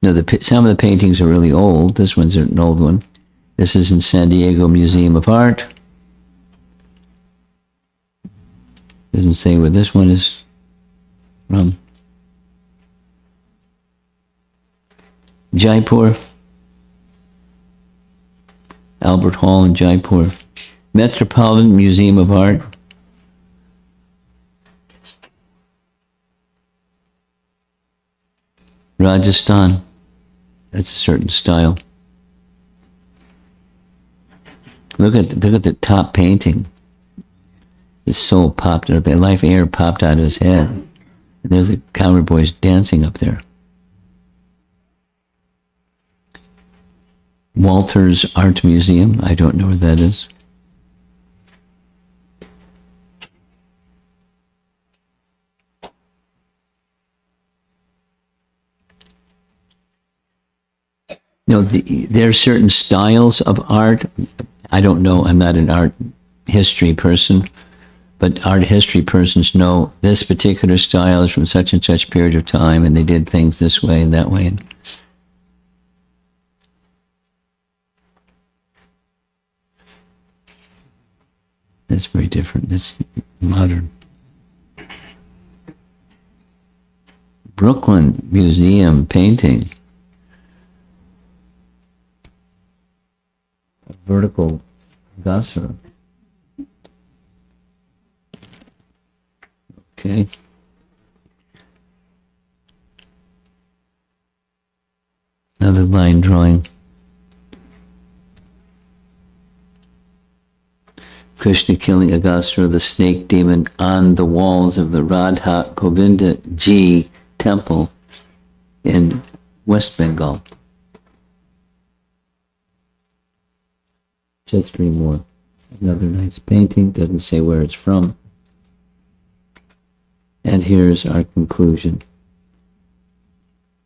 Now some of the paintings are really old. This one's an old one. This is in San Diego Museum of Art. Doesn't say where this one is from. Jaipur. Albert Hall in Jaipur. Metropolitan Museum of Art. Rajasthan. That's a certain style. Look at the top painting. His soul popped out, the life air popped out of his head. And there's the cowboy boys dancing up there. Walter's Art Museum. I don't know where that is. No, there are certain styles of art. I don't know. I'm not an art history person, but art history persons know this particular style is from such and such period of time, and they did things this way and that way. That's very different. That's modern. Brooklyn Museum painting. A vertical Aghasura. Okay. Another line drawing. Krishna killing Aghasura, the snake demon, on the walls of the Radha Govinda Ji temple in West Bengal. Just 3 more. Another nice painting, doesn't say where it's from. And here's our conclusion.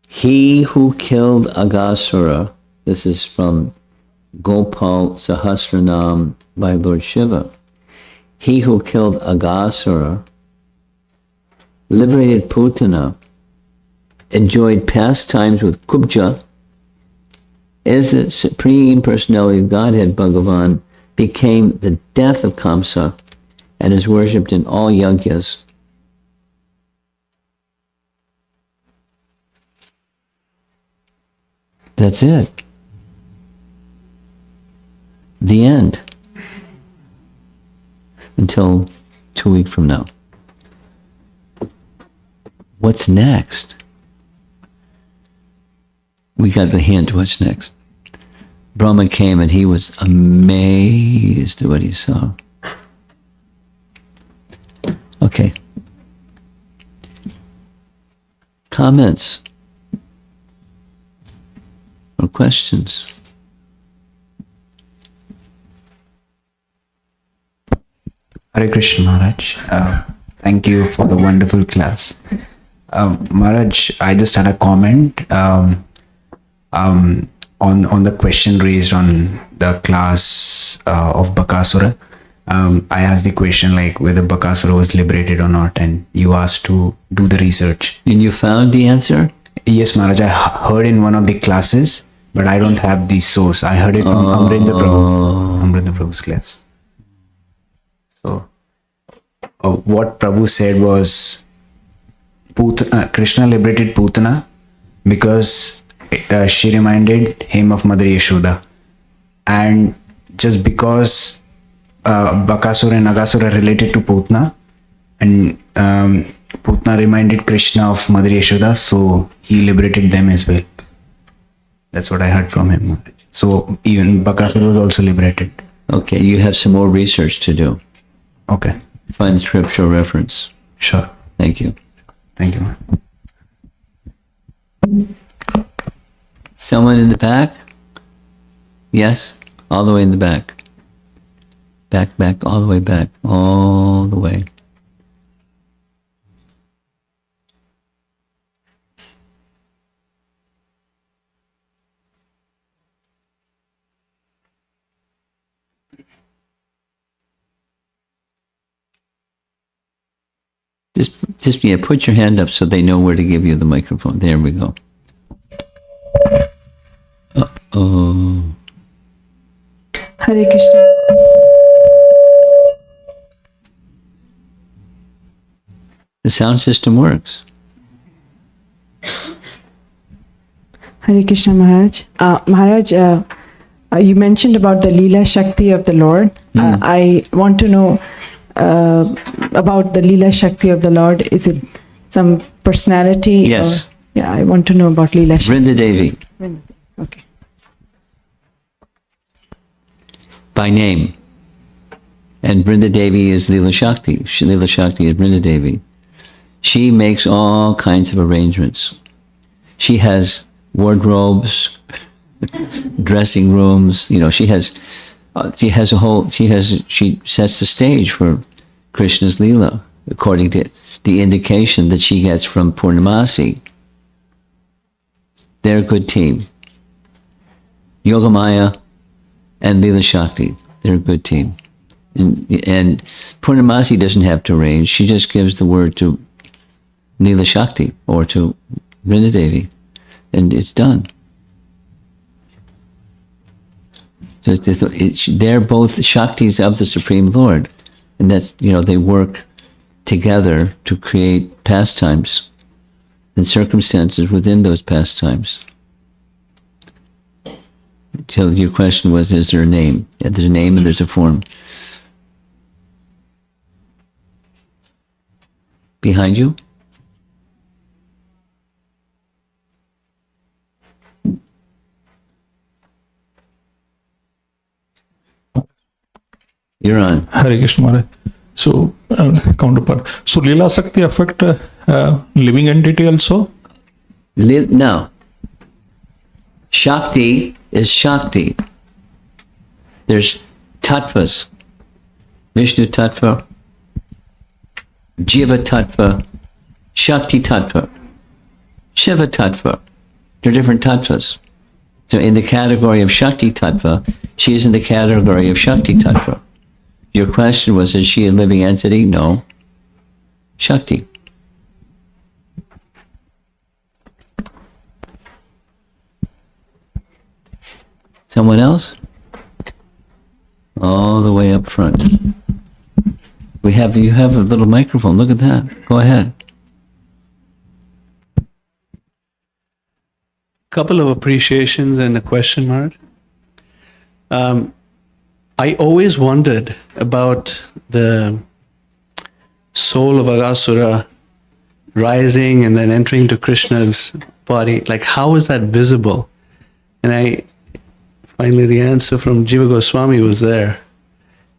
He who killed Aghasura, this is from Gopal Sahasranam by Lord Shiva. He who killed Aghasura liberated Putana enjoyed pastimes with Kubja, as the Supreme Personality of Godhead, Bhagavan, became the death of Kamsa and is worshipped in all yajnas. That's it. The end. Until 2 weeks from now. What's next? We got the hint. What's next? Brahma came and he was amazed at what he saw. Okay. Comments or questions? Hare Krishna Maharaj. Thank you for the wonderful class. Maharaj, I just had a comment on the question raised on the class of Aghasura. I asked the question like whether Aghasura was liberated or not, and you asked to do the research. And you found the answer? Yes, Maharaj, I heard in one of the classes, but I don't have the source. I heard it from Amrinder Prabhu's class. So, what Prabhu said was, Krishna liberated Putana because she reminded him of Mother Yashoda. And just because Bakasura and Aghasura related to Putana, and Putana reminded Krishna of Mother Yashoda, so he liberated them as well. That's what I heard from him. So even Bakasura was also liberated. Okay, you have some more research to do. Okay. Find the scriptural reference. Sure. Thank you. Thank you. Someone in the back? Yes? All the way in the back. Back, all the way back. All the way. Just put your hand up so they know where to give you the microphone. There we go. Uh-oh. Hare Krishna. The sound system works. Hare Krishna Maharaj. Maharaj, you mentioned about the Leela Shakti of the Lord. I want to know about the Leela Shakti of the Lord. Is it some personality? Yes. Yeah, I want to know about Leela Shakti. Vrinda Devi. Okay. By name. And Vrinda Devi is Leela Shakti. Leela Shakti is Vrinda Devi. She makes all kinds of arrangements. She has wardrobes, dressing rooms. She sets the stage for Krishna's Leela according to the indication that she gets from Purnamasi. They're a good team. Yogamaya and Leela Shakti, they're a good team. And Purnamasi doesn't have to arrange. She just gives the word to Leela Shakti or to Vrinda Devi, and it's done. So they're both Shaktis of the Supreme Lord, and that's, they work together to create pastimes and circumstances within those pastimes. So your question was, is there a name? Yeah, there's a name and there's a form. Behind you? You're on. Hare Krishna Maharaj. So, counterpart. So, Leela Shakti affect living entity also? No. Shakti is Shakti. There's tattvas. Vishnu tattva, Jiva tattva, Shakti tattva, Shiva tattva. They're different tattvas. So in the category of Shakti tattva, she is in the category of Shakti tattva. Your question was, is she a living entity? No. Shakti. Someone else? All the way up front. You have a little microphone. Look at that. Go ahead. Couple of appreciations and a question mark. I always wondered about the soul of Aghasura rising and then entering to Krishna's body. Like, how is that visible? And finally the answer from Jiva Goswami was there.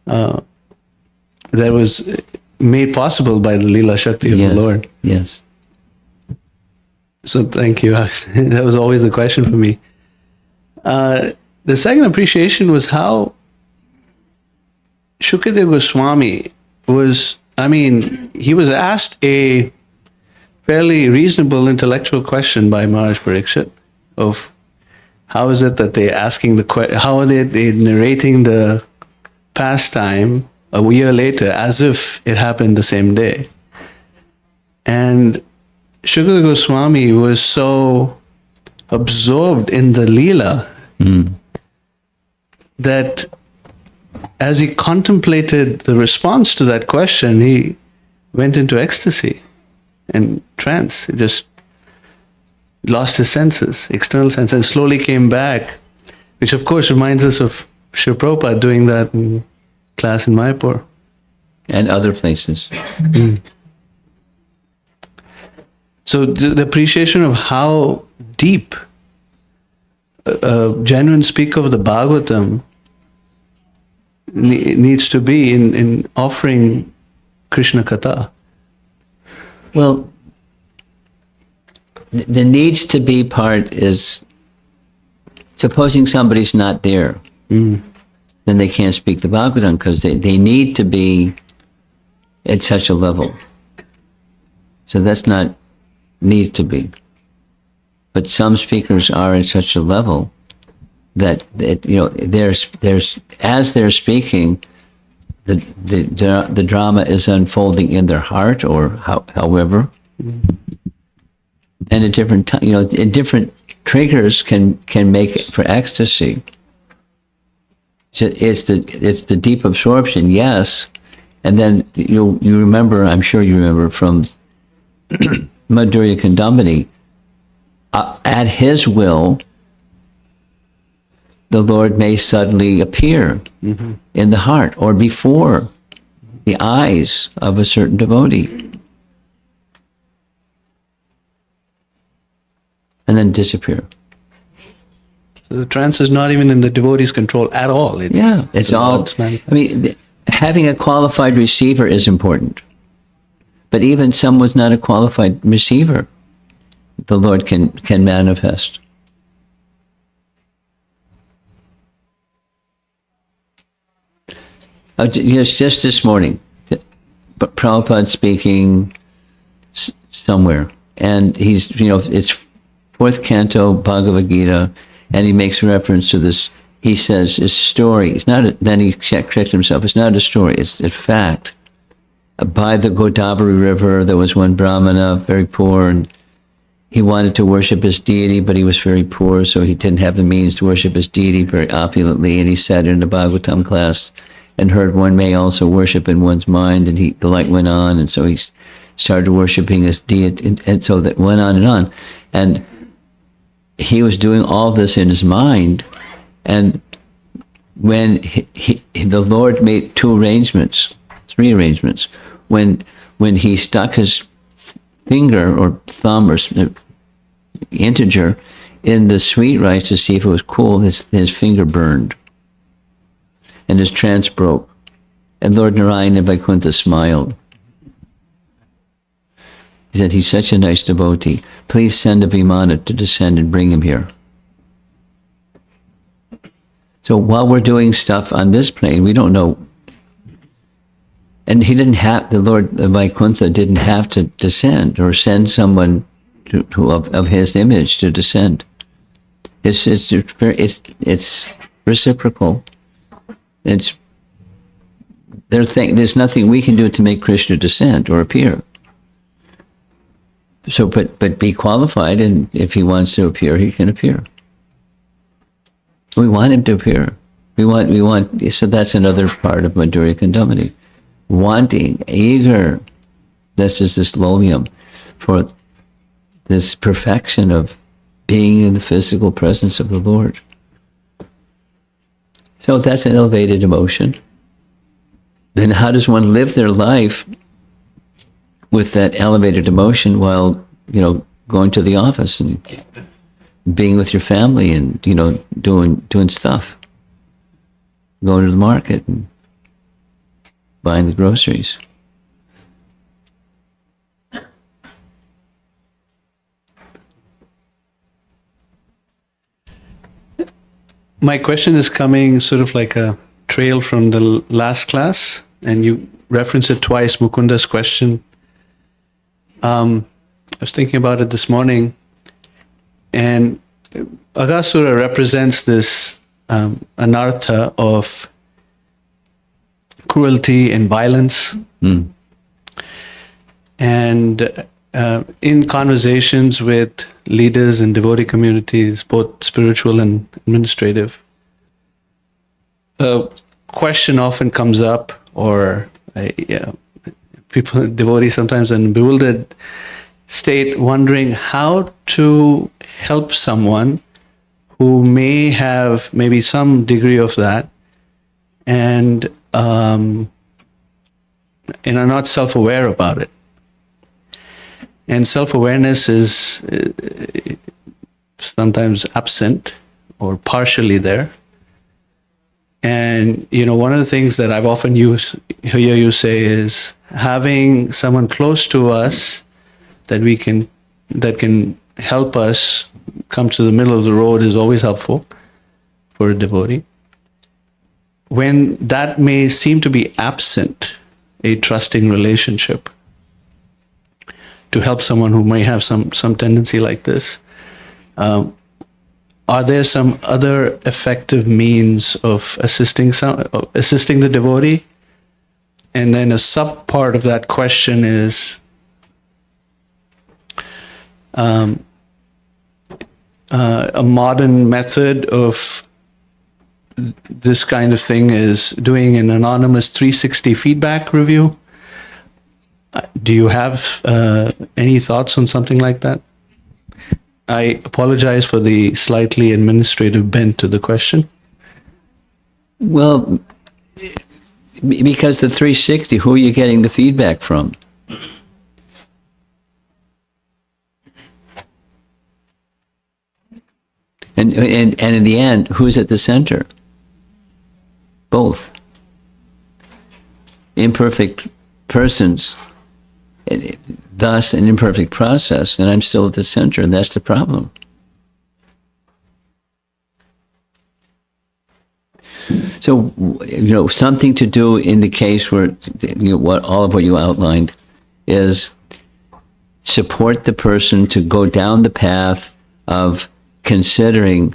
That was made possible by the Leela Shakti of the Lord. Yes. So thank you. That was always a question for me. The second appreciation was how Shukadeva Goswami was, he was asked a fairly reasonable intellectual question by Maharaj Parikshit of how is it that they're asking how are they narrating the pastime a year later as if it happened the same day. And Shukadeva Goswami was so absorbed in the Leela that as he contemplated the response to that question, he went into ecstasy and trance. He just lost his senses, external senses, and slowly came back, which of course reminds us of Srila Prabhupada doing that in class in Mayapur. And other places. So the appreciation of how deep a genuine speaker of the Bhagavatam needs to be in offering Krishna Katha. Well, the needs to be part is, supposing somebody's not there, then they can't speak the Bhagavatam because they need to be at such a level. So that's not need to be. But some speakers are at such a level that there's as they're speaking, the drama is unfolding in their heart or however, and at different different triggers can make it for ecstasy. So it's the deep absorption, yes, and then you remember, I'm sure you remember from Madhurya Kandamini, at his will, the Lord may suddenly appear in the heart or before the eyes of a certain devotee and then disappear. So the trance is not even in the devotee's control at all. It's all. Having a qualified receiver is important. But even someone's not a qualified receiver, the Lord can manifest. Just this morning, Prabhupada speaking somewhere, and he's, it's fourth canto Bhagavad Gita, and he makes reference to this. He says it's story. It's not. Then he corrects himself. It's not a story. It's a fact. By the Godavari River, there was one Brahmana, very poor, and he wanted to worship his deity, but he was very poor, so he didn't have the means to worship his deity very opulently. And he sat in the Bhagavatam class and heard one may also worship in one's mind, and the light went on, and so he started worshiping his deity, and so that went on, and he was doing all this in his mind, and when the Lord made three arrangements, when he stuck his finger or thumb or integer in the sweet rice to see if it was cool, his finger burned. And his trance broke. And Lord Narayana Vaikuntha smiled. He said, he's such a nice devotee. Please send a Vimana to descend and bring him here. So while we're doing stuff on this plane, we don't know. And the Lord Vaikuntha didn't have to descend or send someone of his image to descend. It's reciprocal. There's nothing we can do to make Krishna descend or appear. So, but be qualified, and if he wants to appear, he can appear. We want him to appear. We want, so that's another part of Madhurya Kandamini. Wanting, eager, this is this lolium for this perfection of being in the physical presence of the Lord. So that's an elevated emotion. Then how does one live their life with that elevated emotion while, going to the office and being with your family and, doing stuff? Going to the market and buying the groceries. My question is coming sort of like a trail from the last class, and you reference it twice, Mukunda's question. I was thinking about it this morning, and Aghasura represents this anartha of cruelty and violence. And in conversations with leaders and devotee communities, both spiritual and administrative, a question often comes up, or devotees sometimes in bewildered state, wondering how to help someone who may have maybe some degree of that and are not self-aware about it. And self-awareness is sometimes absent or partially there. And, one of the things that I've often hear you say is having someone close to us that can help us come to the middle of the road is always helpful for a devotee. When that may seem to be absent, a trusting relationship, to help someone who may have some tendency like this, are there some other effective means of assisting the devotee? And then a sub part of that question is, a modern method of this kind of thing is doing an anonymous 360 feedback review. Do you have any thoughts on something like that? I apologize for the slightly administrative bent to the question. Well, because the 360, who are you getting the feedback from? And in the end, who's at the center? Both. Imperfect persons, and thus an imperfect process, and I'm still at the center, and that's the problem. So, something to do in the case where, all of what you outlined is support the person to go down the path of considering,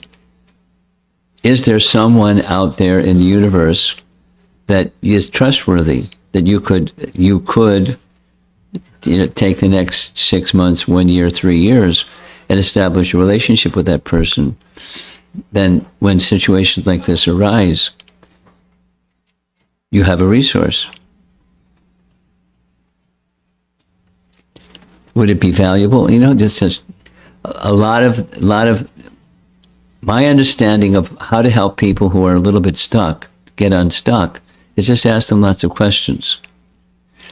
is there someone out there in the universe that is trustworthy, that you could take the next 6 months, 1 year, 3 years, and establish a relationship with that person. Then when situations like this arise, you have a resource. Would it be valuable? Just a lot of my understanding of how to help people who are a little bit stuck, get unstuck, is just ask them lots of questions.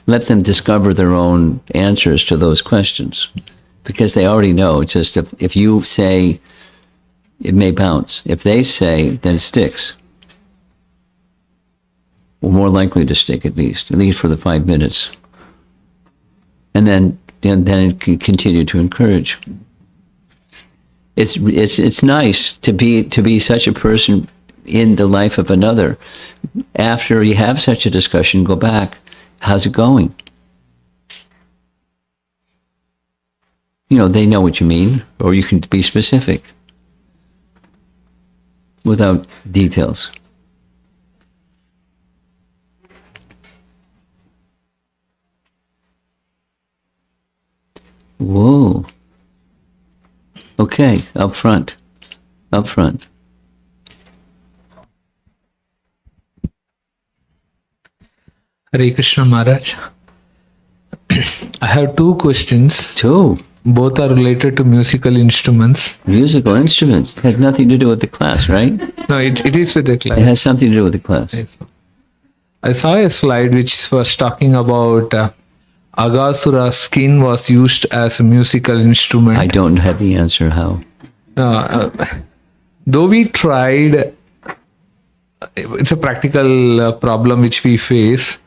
Let them discover their own answers to those questions, because they already know. It's just if you say, it may bounce. If they say, then it sticks. Well, more likely to stick at least for the 5 minutes. And then it can continue to encourage. It's nice to be such a person in the life of another. After you have such a discussion, go back. How's it going? They know what you mean, or you can be specific without details. Whoa. Okay, up front. Hare Krishna Maharaj. I have two questions. Two Both are related to musical instruments. musical instruments. It has nothing to do with the class, right? No, it is with the class. It has something to do with the class. Yes. I saw a slide which was talking about Aghasura's skin was used as a musical instrument. I don't have the answer how. Though we tried, it's a practical problem which we face.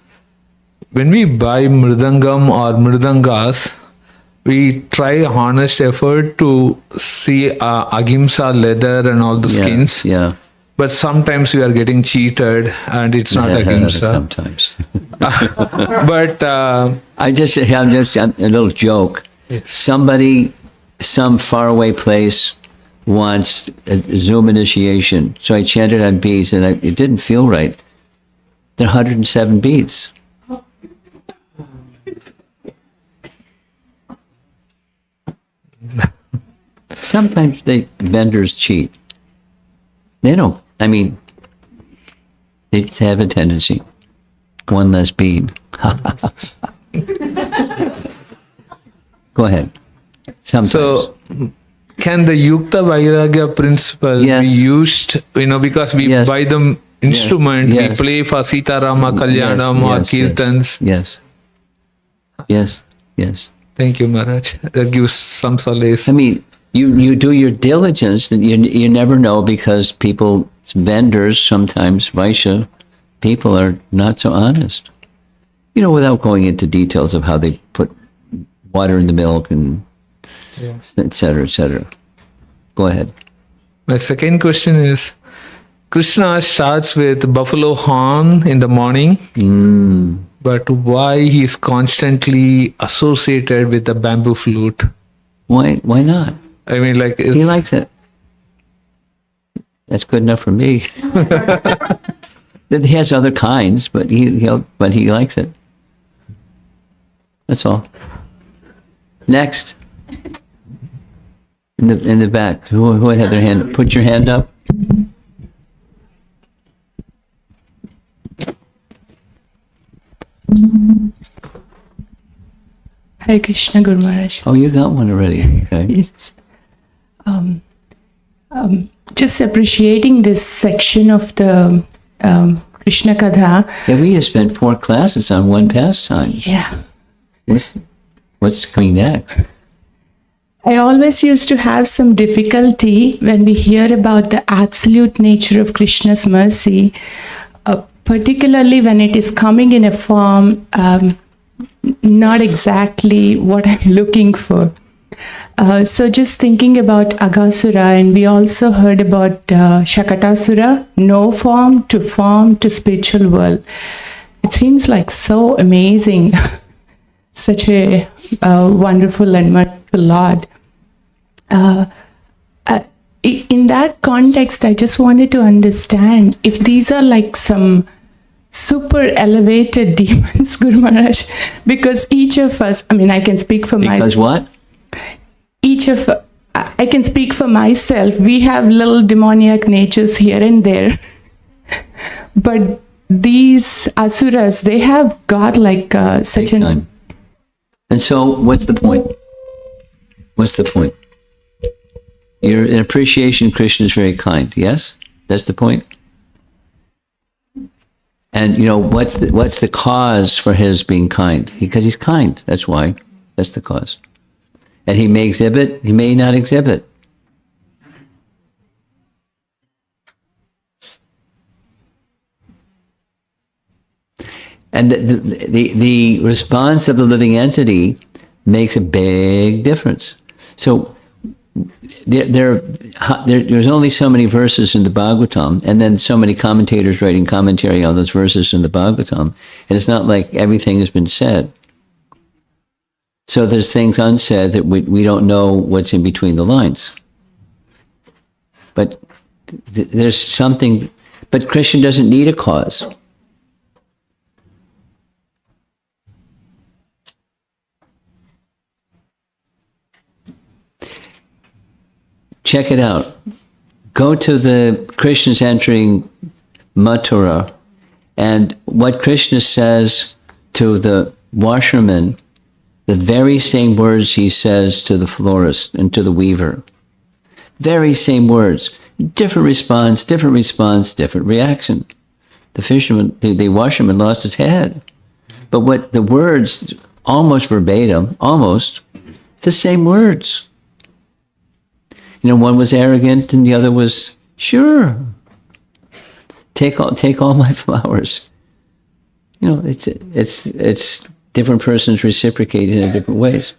When we buy mridangam or mridangas, we try honest effort to see agimsa leather and all the skins. Yeah. But sometimes we are getting cheated and it's not ahimsa. Sometimes. But I'm just a little joke. Yes. Somebody, some faraway place wants a Zoom initiation. So I chanted on beads and it didn't feel right. There are 107 beads. Sometimes vendors cheat. They don't. I mean, they have a tendency. One less bead. Go ahead. Sometimes. so, can the Yukta Vairagya principle Yes. be used, because we Yes. buy the instrument, Yes. we play for Sita Rama Kalyanam or Kirtans. Yes. Yes. Yes. Thank you, Maharaj. That gives some solace. I mean, you do your diligence, and you never know because vendors, sometimes Vaishya people are not so honest. Without going into details of how they put water in the milk and et cetera, et cetera. Go ahead. My second question is, Krishna starts with buffalo horn in the morning, but why he is constantly associated with the bamboo flute? Why not? I mean, He likes it. That's good enough for me. He has other kinds, but he likes it. That's all. Next, in the back, who had their hand? Put your hand up. Hare Krishna, Guru Maharaj. Oh, you got one already. Okay. Yes. Just appreciating this section of the Krishna Katha. Yeah, we have spent 4 classes on one pastime. Yeah. What's coming next? I always used to have some difficulty when we hear about the absolute nature of Krishna's mercy, particularly when it is coming in a form not exactly what I'm looking for. So just thinking about Aghasura, and we also heard about Shakatasura, no form to spiritual world. It seems like so amazing, such a wonderful and merciful Lord. In that context, I just wanted to understand if these are like some super elevated demons, Guru Maharaj, because each of us, I can speak for myself. Because what? I can speak for myself. We have little demoniac natures here and there. But these asuras, they have got like such Big time. And so, what's the point? What's the point? Your appreciation, Krishna is very kind. Yes, that's the point. And what's the cause for his being kind? Because he's kind. That's why. That's the cause. And he may exhibit. He may not exhibit. And the response of the living entity makes a big difference. So there's only so many verses in the Bhagavatam, and then so many commentators writing commentary on those verses in the Bhagavatam, and it's not like everything has been said. So there's things unsaid that we don't know what's in between the lines. But there's something, but Krishna doesn't need a cause. Check it out. Go to the Krishna's entering Mathura, and what Krishna says to the washerman the very same words he says to the florist and to the weaver. Very same words. Different response, different reaction. The fisherman, the washerman lost his head. But what the words, almost verbatim, almost, it's the same words. You know, one was arrogant and the other was, sure, take all my flowers. You know, it's different persons reciprocating in different ways.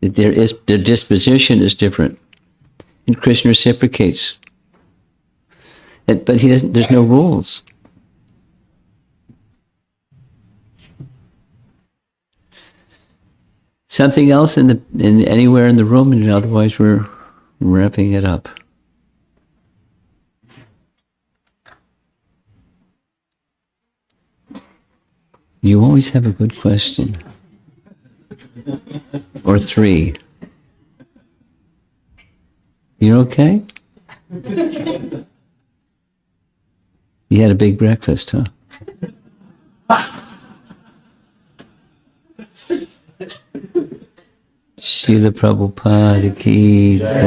Their disposition is different. And Krishna reciprocates. But he doesn't, there's no rules. Something else in anywhere in the room, and otherwise we're wrapping it up. You always have a good question. Or three. You okay? You had a big breakfast, huh? Srila Prabhupada ki